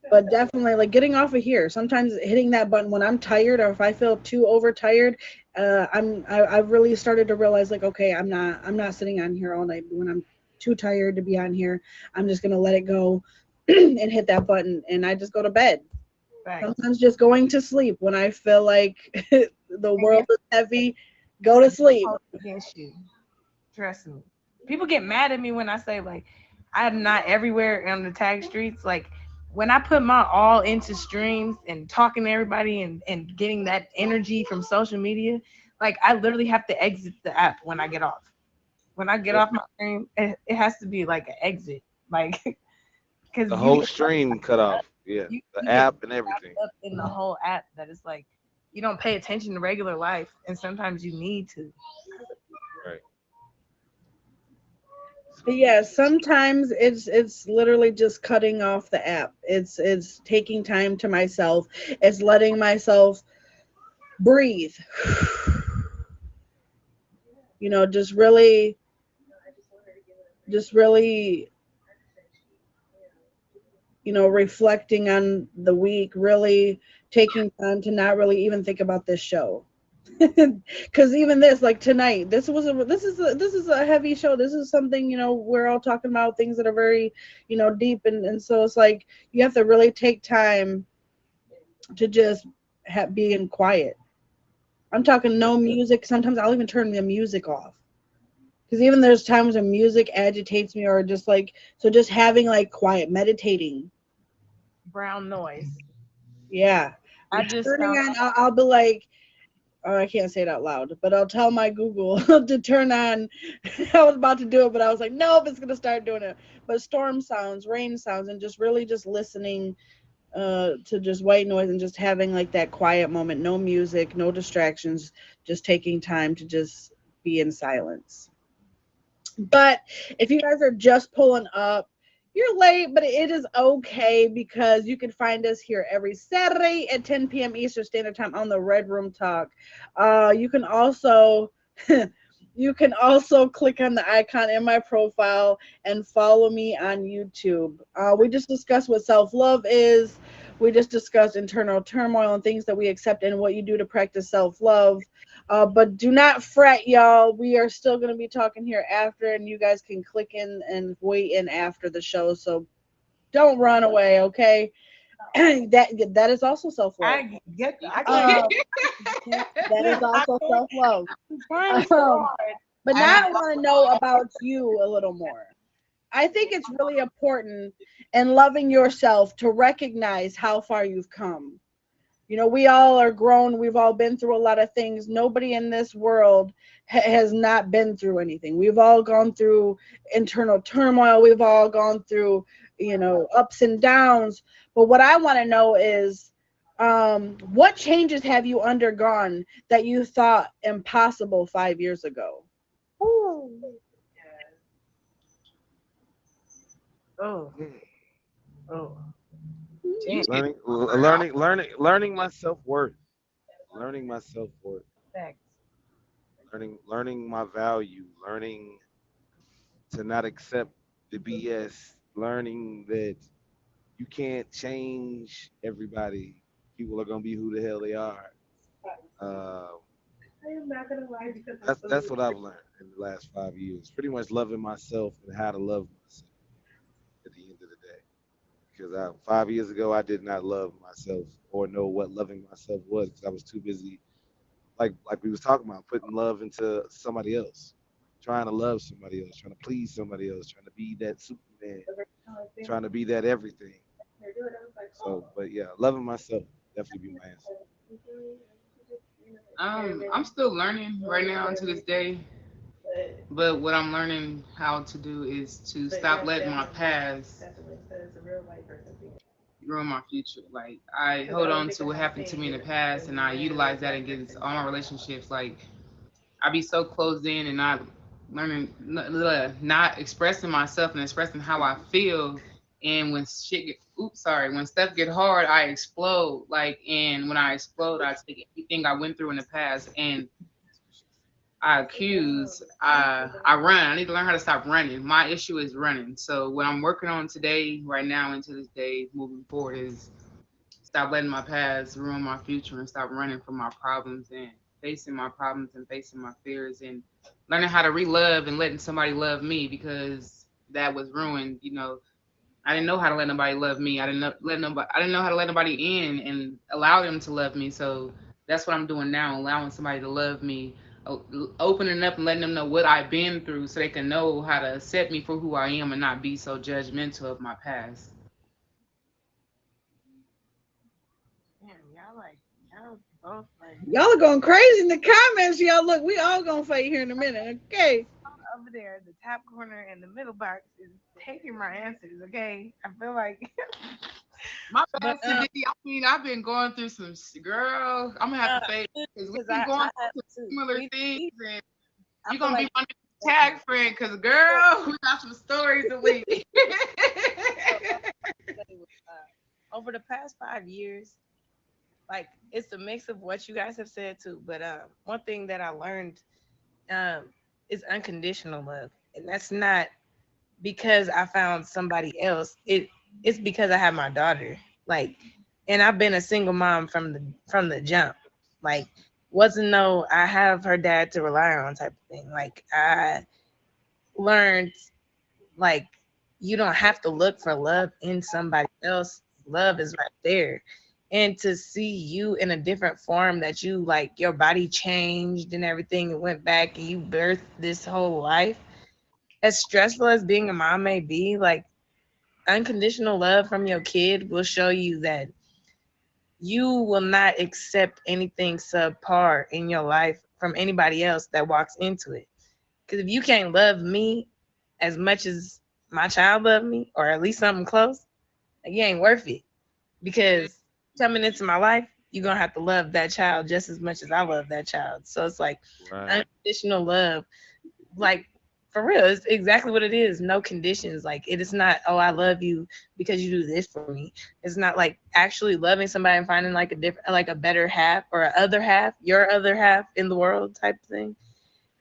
but definitely like getting off of here, sometimes hitting that button when I'm tired or if I feel too overtired. I've really started to realize, like, okay, I'm not sitting on here all night when I'm too tired to be on here. I'm just gonna let it go and hit that button, and I just go to bed. Facts. Sometimes just going to sleep when I feel like the And world is heavy, go to sleep. hold it against you. Trust me. People get mad at me when I say like I'm not everywhere on the tag streets. Like when I put my all into streams and talking to everybody and getting that energy from social media, like I literally have to exit the app when I get off. When I get Yep. off my stream, it has to be like an exit. Like because The you whole get stream cut off. Yeah. The you get app and wrapped everything. up in the whole app that it's like you don't pay attention to regular life and sometimes you need to. Right. But yeah, sometimes it's literally just cutting off the app. It's taking time to myself. It's letting myself breathe. Just really, reflecting on the week, really taking time to not really even think about this show. Because even this, like tonight, this is a heavy show. This is something, we're all talking about things that are very, deep, and so it's like you have to really take time to just be in quiet. I'm talking no music. Sometimes I'll even turn the music off because even there's times when music agitates me, or just like, so just having like quiet, meditating. Brown noise. Yeah, I just turning found on. I'll be like, oh, I can't say it out loud, but I'll tell my Google to turn on. I was about to do it, but I was like, nope, it's gonna start doing it. But storm sounds, rain sounds, and just really just listening to just white noise and just having like that quiet moment, no music, no distractions, just taking time to just be in silence. But if you guys are just pulling up, you're late, but it is okay because you can find us here every Saturday at 10 p.m. Eastern Standard Time on the Red Room Talk. You can also you can also click on the icon in my profile and follow me on YouTube. We just discussed what self-love is. We just discussed internal turmoil and things that we accept and what you do to practice self-love. But do not fret, y'all. We are still going to be talking here after, and you guys can click in and wait in after the show. So don't run away, okay? That is also self love. I get I Um, can't that is I also can't self love. I'm trying so Um, hard. but I now have I want to know about you a little more. I think it's really important in loving yourself to recognize how far you've come. We all are grown. We've all been through a lot of things. Nobody in this world has not been through anything. We've all gone through internal turmoil. We've all gone through, ups and downs. But what I want to know is, What changes have you undergone that you thought impossible 5 years ago? Ooh. Oh, Mm. oh. You Damn. said Learning my self worth. Learning my self worth. Facts. Learning my value. Learning to not accept the BS. Learning that you can't change everybody. People are gonna be who the hell they are. Uh, that's what I've learned in the last 5 years. Pretty much loving myself and how to love myself at the end of the day. Because 5 years ago I did not love myself or know what loving myself was because I was too busy, like we was talking about, putting love into somebody else, trying to love somebody else, trying to please somebody else, trying to be that Superman, trying to be that everything. So, but yeah, loving myself definitely be my answer. I'm still learning right now to this day, but what I'm learning how to do is to stop letting my past ruin my future. Like I hold on to what happened to me in the past, and I utilize that against all my relationships. Like I be so closed in and not learning, not expressing myself and expressing how I feel. And when when stuff get hard, I explode. Like, and when I explode, I take everything I went through in the past and I run. I need to learn how to stop running. My issue is running. So what I'm working on today, right now, into this day, moving forward, is stop letting my past ruin my future and stop running from my problems and facing my problems and facing my fears and learning how to re-love and letting somebody love me because that was ruined. I didn't know how to let nobody love me. I didn't know how to let nobody in and allow them to love me. So that's what I'm doing now, allowing somebody to love me, opening up and letting them know what I've been through so they can know how to accept me for who I am and not be so judgmental of my past. Damn, y'all both like Y'all are going crazy in the comments. Y'all look, we all gonna fight here in a minute. Okay. over there, the top corner and the middle box is taking my answers. Okay, I feel like, My but bad, Sadie. I mean, I've been going through some girl. I'm gonna have uh, to fade because we've because been going I have through to. similar things, and I you're feel gonna be like my tag friend because girl, we got some stories to leave. so, over the past 5 years, like it's a mix of what you guys have said too. But one thing that I learned um is unconditional love, and that's not because I found somebody else. It's because I have my daughter. Like, and I've been a single mom from the jump. Like, wasn't no I have her dad to rely on type of thing. Like I learned like you don't have to look for love in somebody else. Love is right there. And to see you in a different form that you like your body changed and everything and went back and you birthed this whole life. As stressful as being a mom may be, like unconditional love from your kid will show you that you will not accept anything subpar in your life from anybody else that walks into it. Because if you can't love me as much as my child loved me, or at least something close, like, you ain't worth it. Because coming into my life, you're gonna have to love that child just as much as I love that child. So it's like Right. unconditional love, like for real, it's exactly what it is. No conditions. Like it is not, oh, I love you because you do this for me. It's not like actually loving somebody and finding like a different, like a better half or a other half, your other half in the world type thing.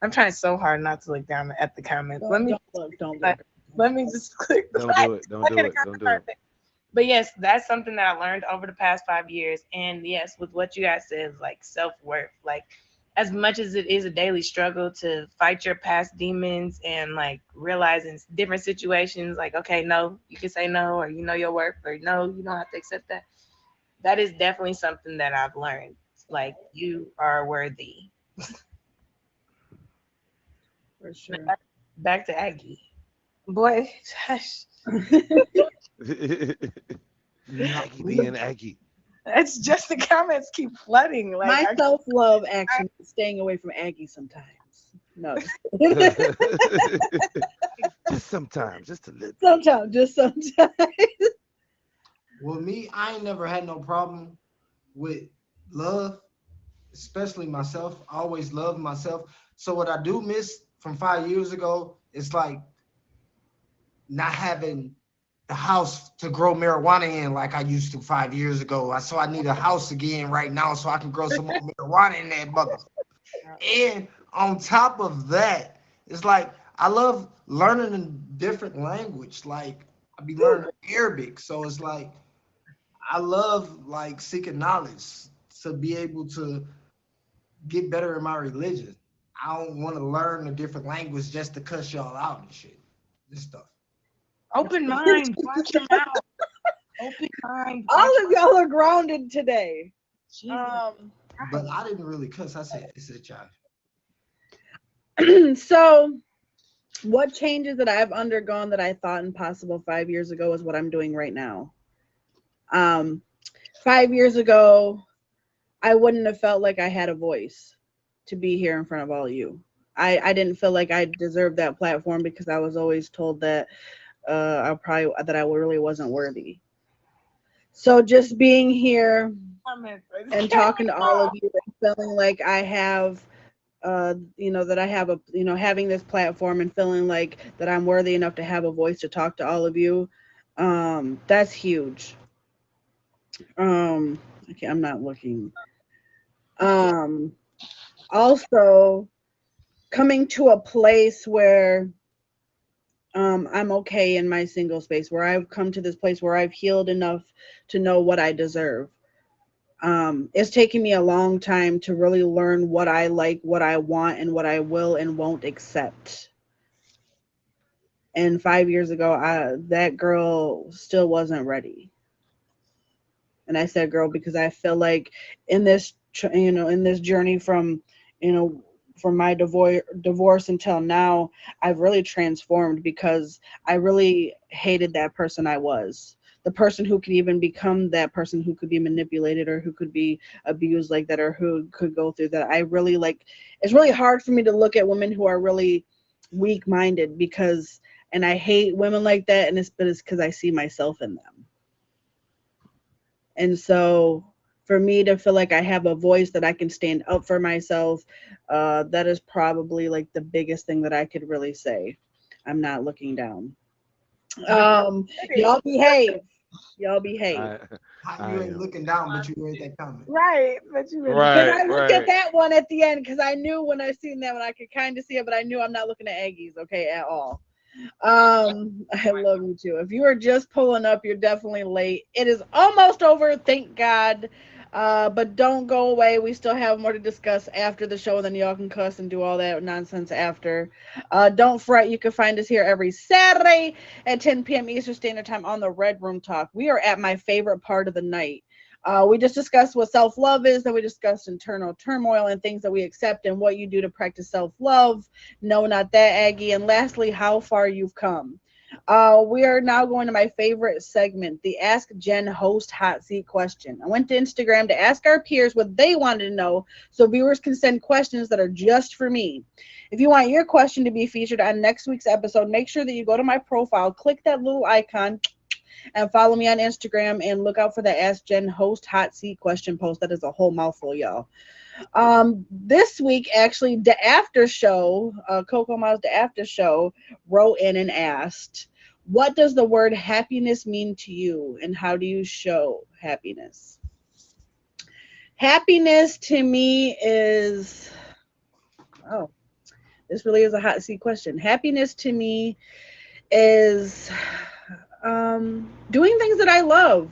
I'm trying so hard not to look down at the comments. Let me Don't look. Don't like, look. let me just click the Don't like. do it. Don't Look do at the it. Don't comment do it. part. But yes, that's something that I learned over the past 5 years. And yes, with what you guys said, like self worth, like as much as it is a daily struggle to fight your past demons and like realizing different situations, like, okay, no, you can say no, or you know your worth, or no, you don't have to accept that. That is definitely something that I've learned. Like, you are worthy. For sure. Back to Aggie. Boy, gosh, No, Aggie being Aggie. it's just the comments keep flooding. Like, My self love actually is staying away from Aggie sometimes. No, Just sometimes, just a little. sometimes, just sometimes. with me, I ain't never had no problem with love, especially myself. I always loved myself. So what I do miss from 5 years ago is like not having the house to grow marijuana in like I used to 5 years ago. So I need a house again right now so I can grow some more marijuana in that mother. And on top of that, it's like I love learning a different language. Like I be learning Arabic. So it's like I love like seeking knowledge to be able to get better in my religion. I don't want to learn a different language just to cuss y'all out and shit. This stuff. Open mind, watch your mouth. Open mind, watch All of y'all are grounded today. Jesus. But I didn't really cuss. I said it's a child. So, what changes that I've undergone that I thought impossible 5 years ago is what I'm doing right now. Um, 5 years ago, I wouldn't have felt like I had a voice to be here in front of all of you. I didn't feel like I deserved that platform because I was always told that I really wasn't worthy. So just being here and talking to all of you and feeling like I have that I have having this platform and feeling like that I'm worthy enough to have a voice to talk to all of you, that's huge. Okay, I'm not looking. Um, Also coming to a place where I'm okay in my single space, where I've come to this place where I've healed enough to know what I deserve. It's taken me a long time to really learn what I like, what I want, and what I will and won't accept. And 5 years ago, that girl still wasn't ready. And I said girl because I feel like in this, in this journey from, you know, from my divorce until now, I've really transformed because I really hated that person I was. The person who could even become that person who could be manipulated or who could be abused like that or who could go through that. I really like, it's really hard for me to look at women who are really weak minded because, and I hate women like that. And but it's because I see myself in them. And so for me to feel like I have a voice that I can stand up for myself, that is probably like the biggest thing that I could really say. I'm not looking down. Y'all behave. Y'all behave. How you ain't looking down, but you read that comment. Right, but you really Because Right, I looked at right. that one at the end because I knew when I seen that one I could kind of see it, but I knew I'm not looking at Aggies, okay, at all. I love you too. If you are just pulling up, you're definitely late. It is almost over, thank God. But don't go away. We still have more to discuss after the show, and then y'all can cuss and do all that nonsense after. Don't fret. You can find us here every Saturday at 10 p.m. Eastern Standard Time on the Red Room Talk. We are at my favorite part of the night. We just discussed what self love is, then we discussed internal turmoil and things that we accept and what you do to practice self love. No, not that, Aggie. And lastly, how far you've come. We are now going to my favorite segment, the Ask Jen host hot seat question. I went to Instagram to ask our peers what they wanted to know so viewers can send questions that are just for me. If you want your question to be featured on next week's episode, make sure that you go to my profile, click that little icon, and follow me on Instagram and look out for the Ask Jen host hot seat question post. That is a whole mouthful, y'all. This week, actually, the after show, Coco Mouse, the after show, wrote in and asked, what does the word happiness mean to you and how do you show happiness? Happiness to me is, oh, this really is a hot seat question. Happiness to me is doing things that I love.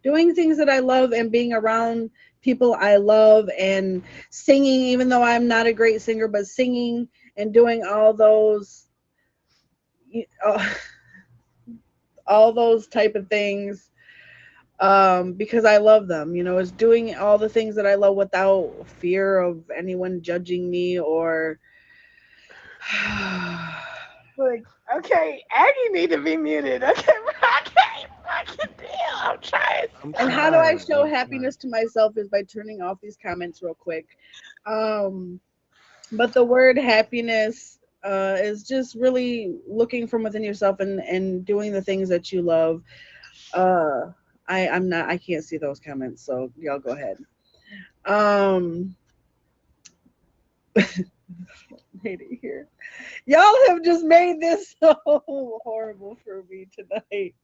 Doing things that I love and being around people I love and singing, even though I'm not a great singer, but singing and doing uh, all those type of things because I love them. It's doing all the things that I love without fear of anyone judging me or Look, okay, Aggie need to be muted. Okay, I can't fucking deal. I'm trying. And how do I show happiness to myself is by turning off these comments real quick. But the word happiness is just really looking from within yourself and doing the things that you love. I can't see those comments, so y'all go ahead. Um, hate it here. Y'all have just made this so horrible for me tonight.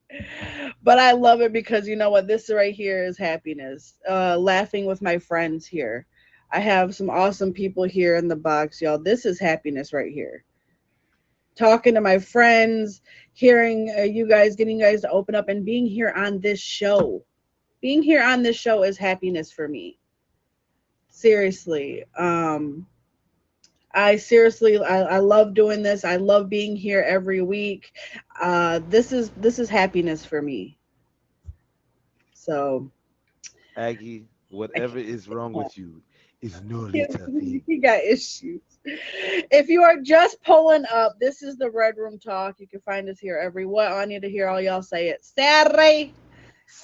But I love it because you know what? This right here is happiness. Laughing with my friends here. I have some awesome people here in the box, y'all. This is happiness right here. Talking to my friends, hearing you guys, getting you guys to open up, and being here on this show. Being here on this show is happiness for me. Seriously. I love doing this. I love being here every week. This is happiness for me. So Aggie, I whatever can't is wrong with you is no little thing. he got issues. If you are just pulling up, this is the Red Room Talk. You can find us here every what I need to hear all y'all say it. Saturday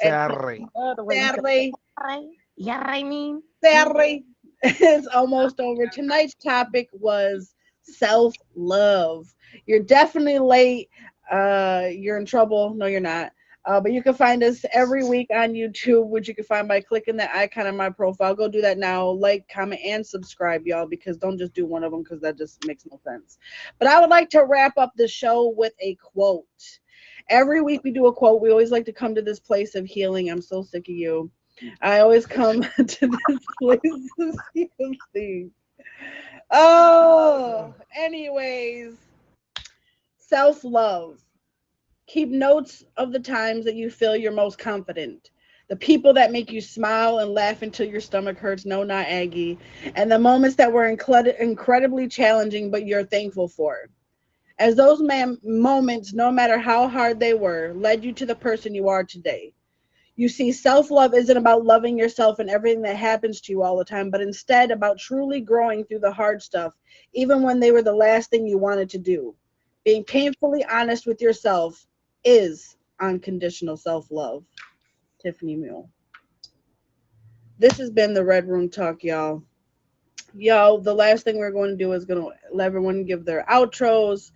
at Sorry. The way you say, Saturday, yeah, I mean, Saturday. It's almost over. Tonight's topic was self love. You're definitely late. You're in trouble. No, you're not. But you can find us every week on YouTube, which you can find by clicking that icon on my profile. Go do that now. Like, comment, and subscribe, y'all, because don't just do one of them because that just makes no sense. But I would like to wrap up the show with a quote. Every week we do a quote. We always like to come to this place of healing. I'm so sick of you. I always come to this place of healing. Oh, anyways, self love. Keep notes of the times that you feel you're most confident. The people that make you smile and laugh until your stomach hurts, no, not Aggie. And the moments that were incredibly challenging, but you're thankful for. As those moments, no matter how hard they were, led you to the person you are today. You see, self love isn't about loving yourself and everything that happens to you all the time, but instead about truly growing through the hard stuff, even when they were the last thing you wanted to do. Being painfully honest with yourself is unconditional self love. Tiffany Mule. This has been the Red Room Talk, y'all. Y'all, the last thing we're going to do is going to let everyone give their outros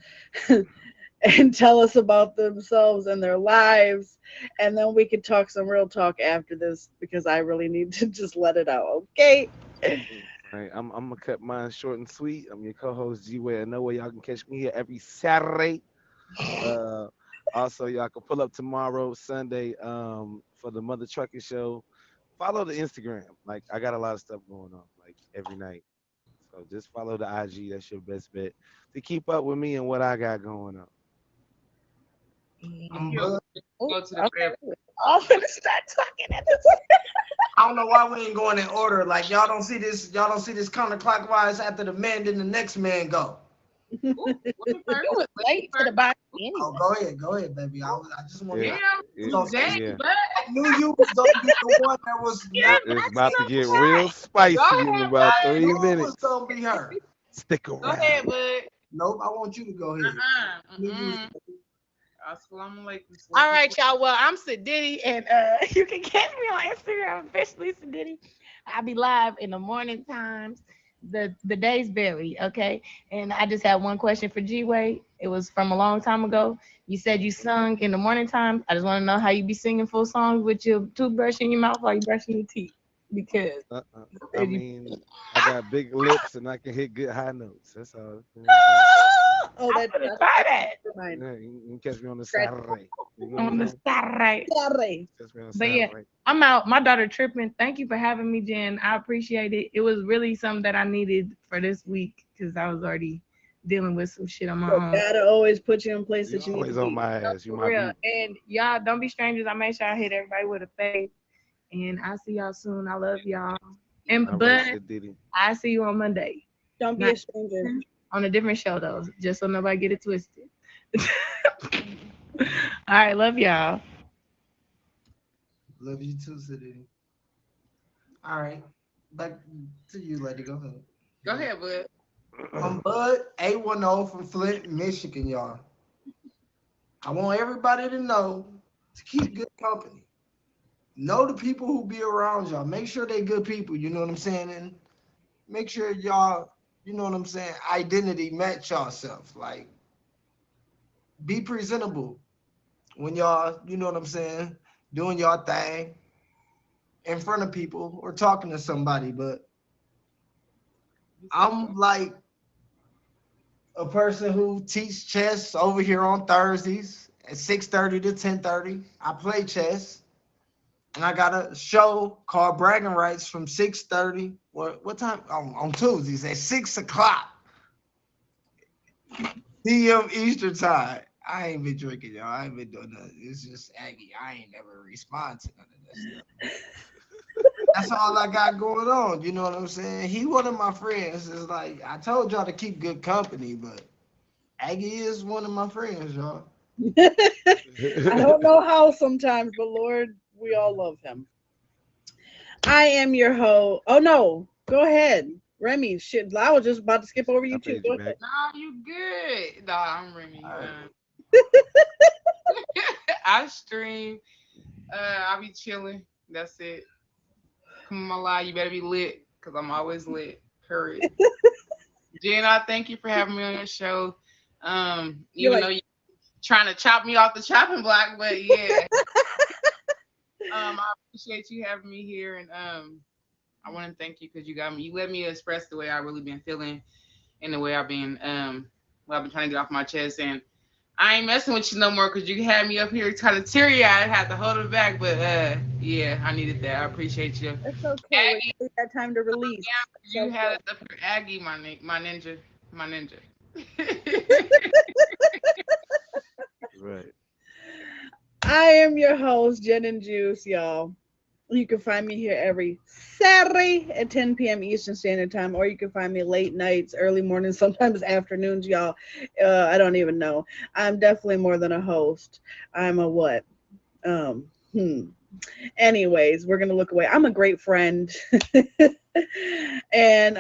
and tell us about themselves and their lives. And then we can talk some real talk after this because I really need to just let it out. Okay. All right, I'm gonna cut mine short and sweet. I'm your co-host G Way. I know where y'all can catch me here every Saturday. Uh, Also, y'all can pull up tomorrow, Sunday, for the Mother Trucking Show. Follow the Instagram. Like I got a lot of stuff going on, like every night. So just follow the IG. That's your best bet to keep up with me and what I got going on. I'm and Bud. oh, Go to the okay. crib. I'm gonna start talking at this. I don't know why we ain't going in order. Like y'all don't see this. Y'all don't see this counterclockwise after the man, then the next man go. Ooh, women first. You was Ladies late to the first. body Oh, anyway. go ahead, baby. I just want. Yeah, I Damn, it, gonna you say. dang, yeah. but I knew you was gonna be the one that was You're not. It's not about to so get real right. go spicy in ahead, about I bud. three knew it was minutes. gonna be her. Stick Go ahead, around. bud. Nope, I want you to go ahead. I knew you was. Assalamu alaikum. All right, y'all. Well, I'm Sadiddy, and you can catch me on Instagram, officially Sadiddy. I'll be live in the morning times. The days vary, okay? And I just had one question for G Way. It was from a long time ago. You said you sung in the morning time. I just want to know how you be singing full songs with your toothbrush in your mouth while you brushing your teeth. Because you I said you mean, I got big lips and I can hit good high notes. That's all. You know what I'm saying? Oh, I'm that's gonna that's try that mine. Yeah, you can catch me on the Scratch. Saturday. You know what I'm on the saying? Saturday. Saturday. Catch me on the But yeah, Saturday. I'm out. My daughter tripping. Thank you for having me, Jen. I appreciate it. It was really something that I needed for this week because I was already dealing with some shit on my So own. gotta always put you in You places you need to always on be. my No, ass. You for my real. boo. And y'all don't be strangers. I make sure I hit everybody with a fade. And I'll see y'all soon. I love y'all. And All right, but said Diddy. I see you on Monday. Don't be Not a stranger. on a different show though, just so nobody get it twisted. All right, love y'all. Love you too, City. All right, back to you, lady. Go ahead. Go ahead, bud. I'm Bud A10 from Flint, Michigan, y'all. I want everybody to know to keep good company. Know the people who be around y'all. Make sure they good people. You know what I'm saying? And make sure y'all, you know what I'm saying, identity match yourself. Like be presentable when y'all, you know what I'm saying, doing your thing in front of people or talking to somebody. But I'm like a person who teach chess over here on Thursdays at 6:30 to 10:30. I play chess. And I got a show called Bragging Rights from 6:30. What time? On Tuesdays at 6 o'clock p.m. Eastern time. I ain't been drinking, y'all. I ain't been doing nothing. It's just Aggie. I ain't never respond to none of that stuff. That's all I got going on. You know what I'm saying? He one of my friends. It's like I told y'all to keep good company, but Aggie is one of my friends, y'all. I don't know how sometimes, but Lord, we all love him. I am your host. Oh no, go ahead, Remy. Shit, I was just about to skip over I you too. paid Go you ahead. back. Nah, you good. Nah, I'm Remy. All right. I stream. I be chilling. That's it. Come on, my live. You better be lit, cause I'm always lit. Courage. Gina, thank you for having me on your show. You're Even like, though you're trying to chop me off the chopping block, but yeah. I appreciate you having me here, and I want to thank you because you let me express the way I really been feeling and the way what I've been trying to get off my chest. And I ain't messing with you no more because you had me up here kind of teary eyed, had to hold it back. But yeah, I needed that. I appreciate you. it's okay. When Aggie, you got time to release. you had it up here. Aggie, my ninja, my ninja. Right. I am your host, Jen and Juice, y'all. You can find me here every Saturday at 10 p.m. Eastern Standard Time, or you can find me late nights, early mornings, sometimes afternoons, y'all. I don't even know. I'm definitely more than a host. I'm a what? Um, hmm. Anyways, we're gonna look away. I'm a great friend. And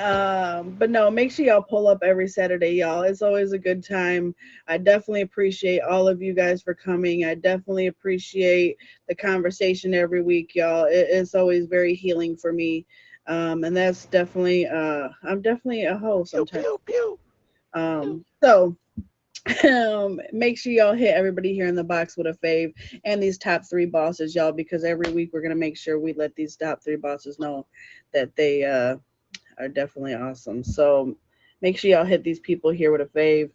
but no, make sure y'all pull up every Saturday, y'all. It's always a good time. I definitely appreciate all of you guys for coming. I definitely appreciate the conversation every week, y'all. It's always very healing for me. And that's definitely I'm definitely a host Pew sometimes. pew pew. So make sure y'all hit everybody here in the box with a fave and these top three bosses, y'all, because every week we're gonna make sure we let these top three bosses know that they are definitely awesome. So make sure y'all hit these people here with a fave.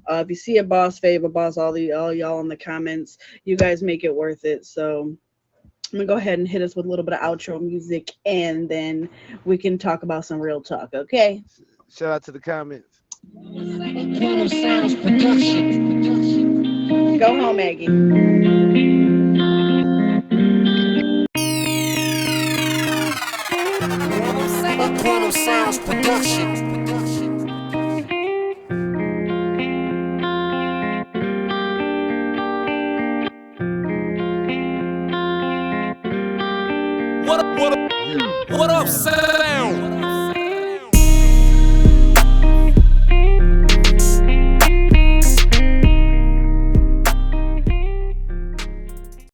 If you see a boss fave, a boss, all y'all in the comments, you guys make it worth it. So I'm gonna go ahead and hit us with a little bit of outro music, and then we can talk about some real talk. Okay? Shout out to the comments. Go home, Maggie. Quantum Sounds Production. What up, sound?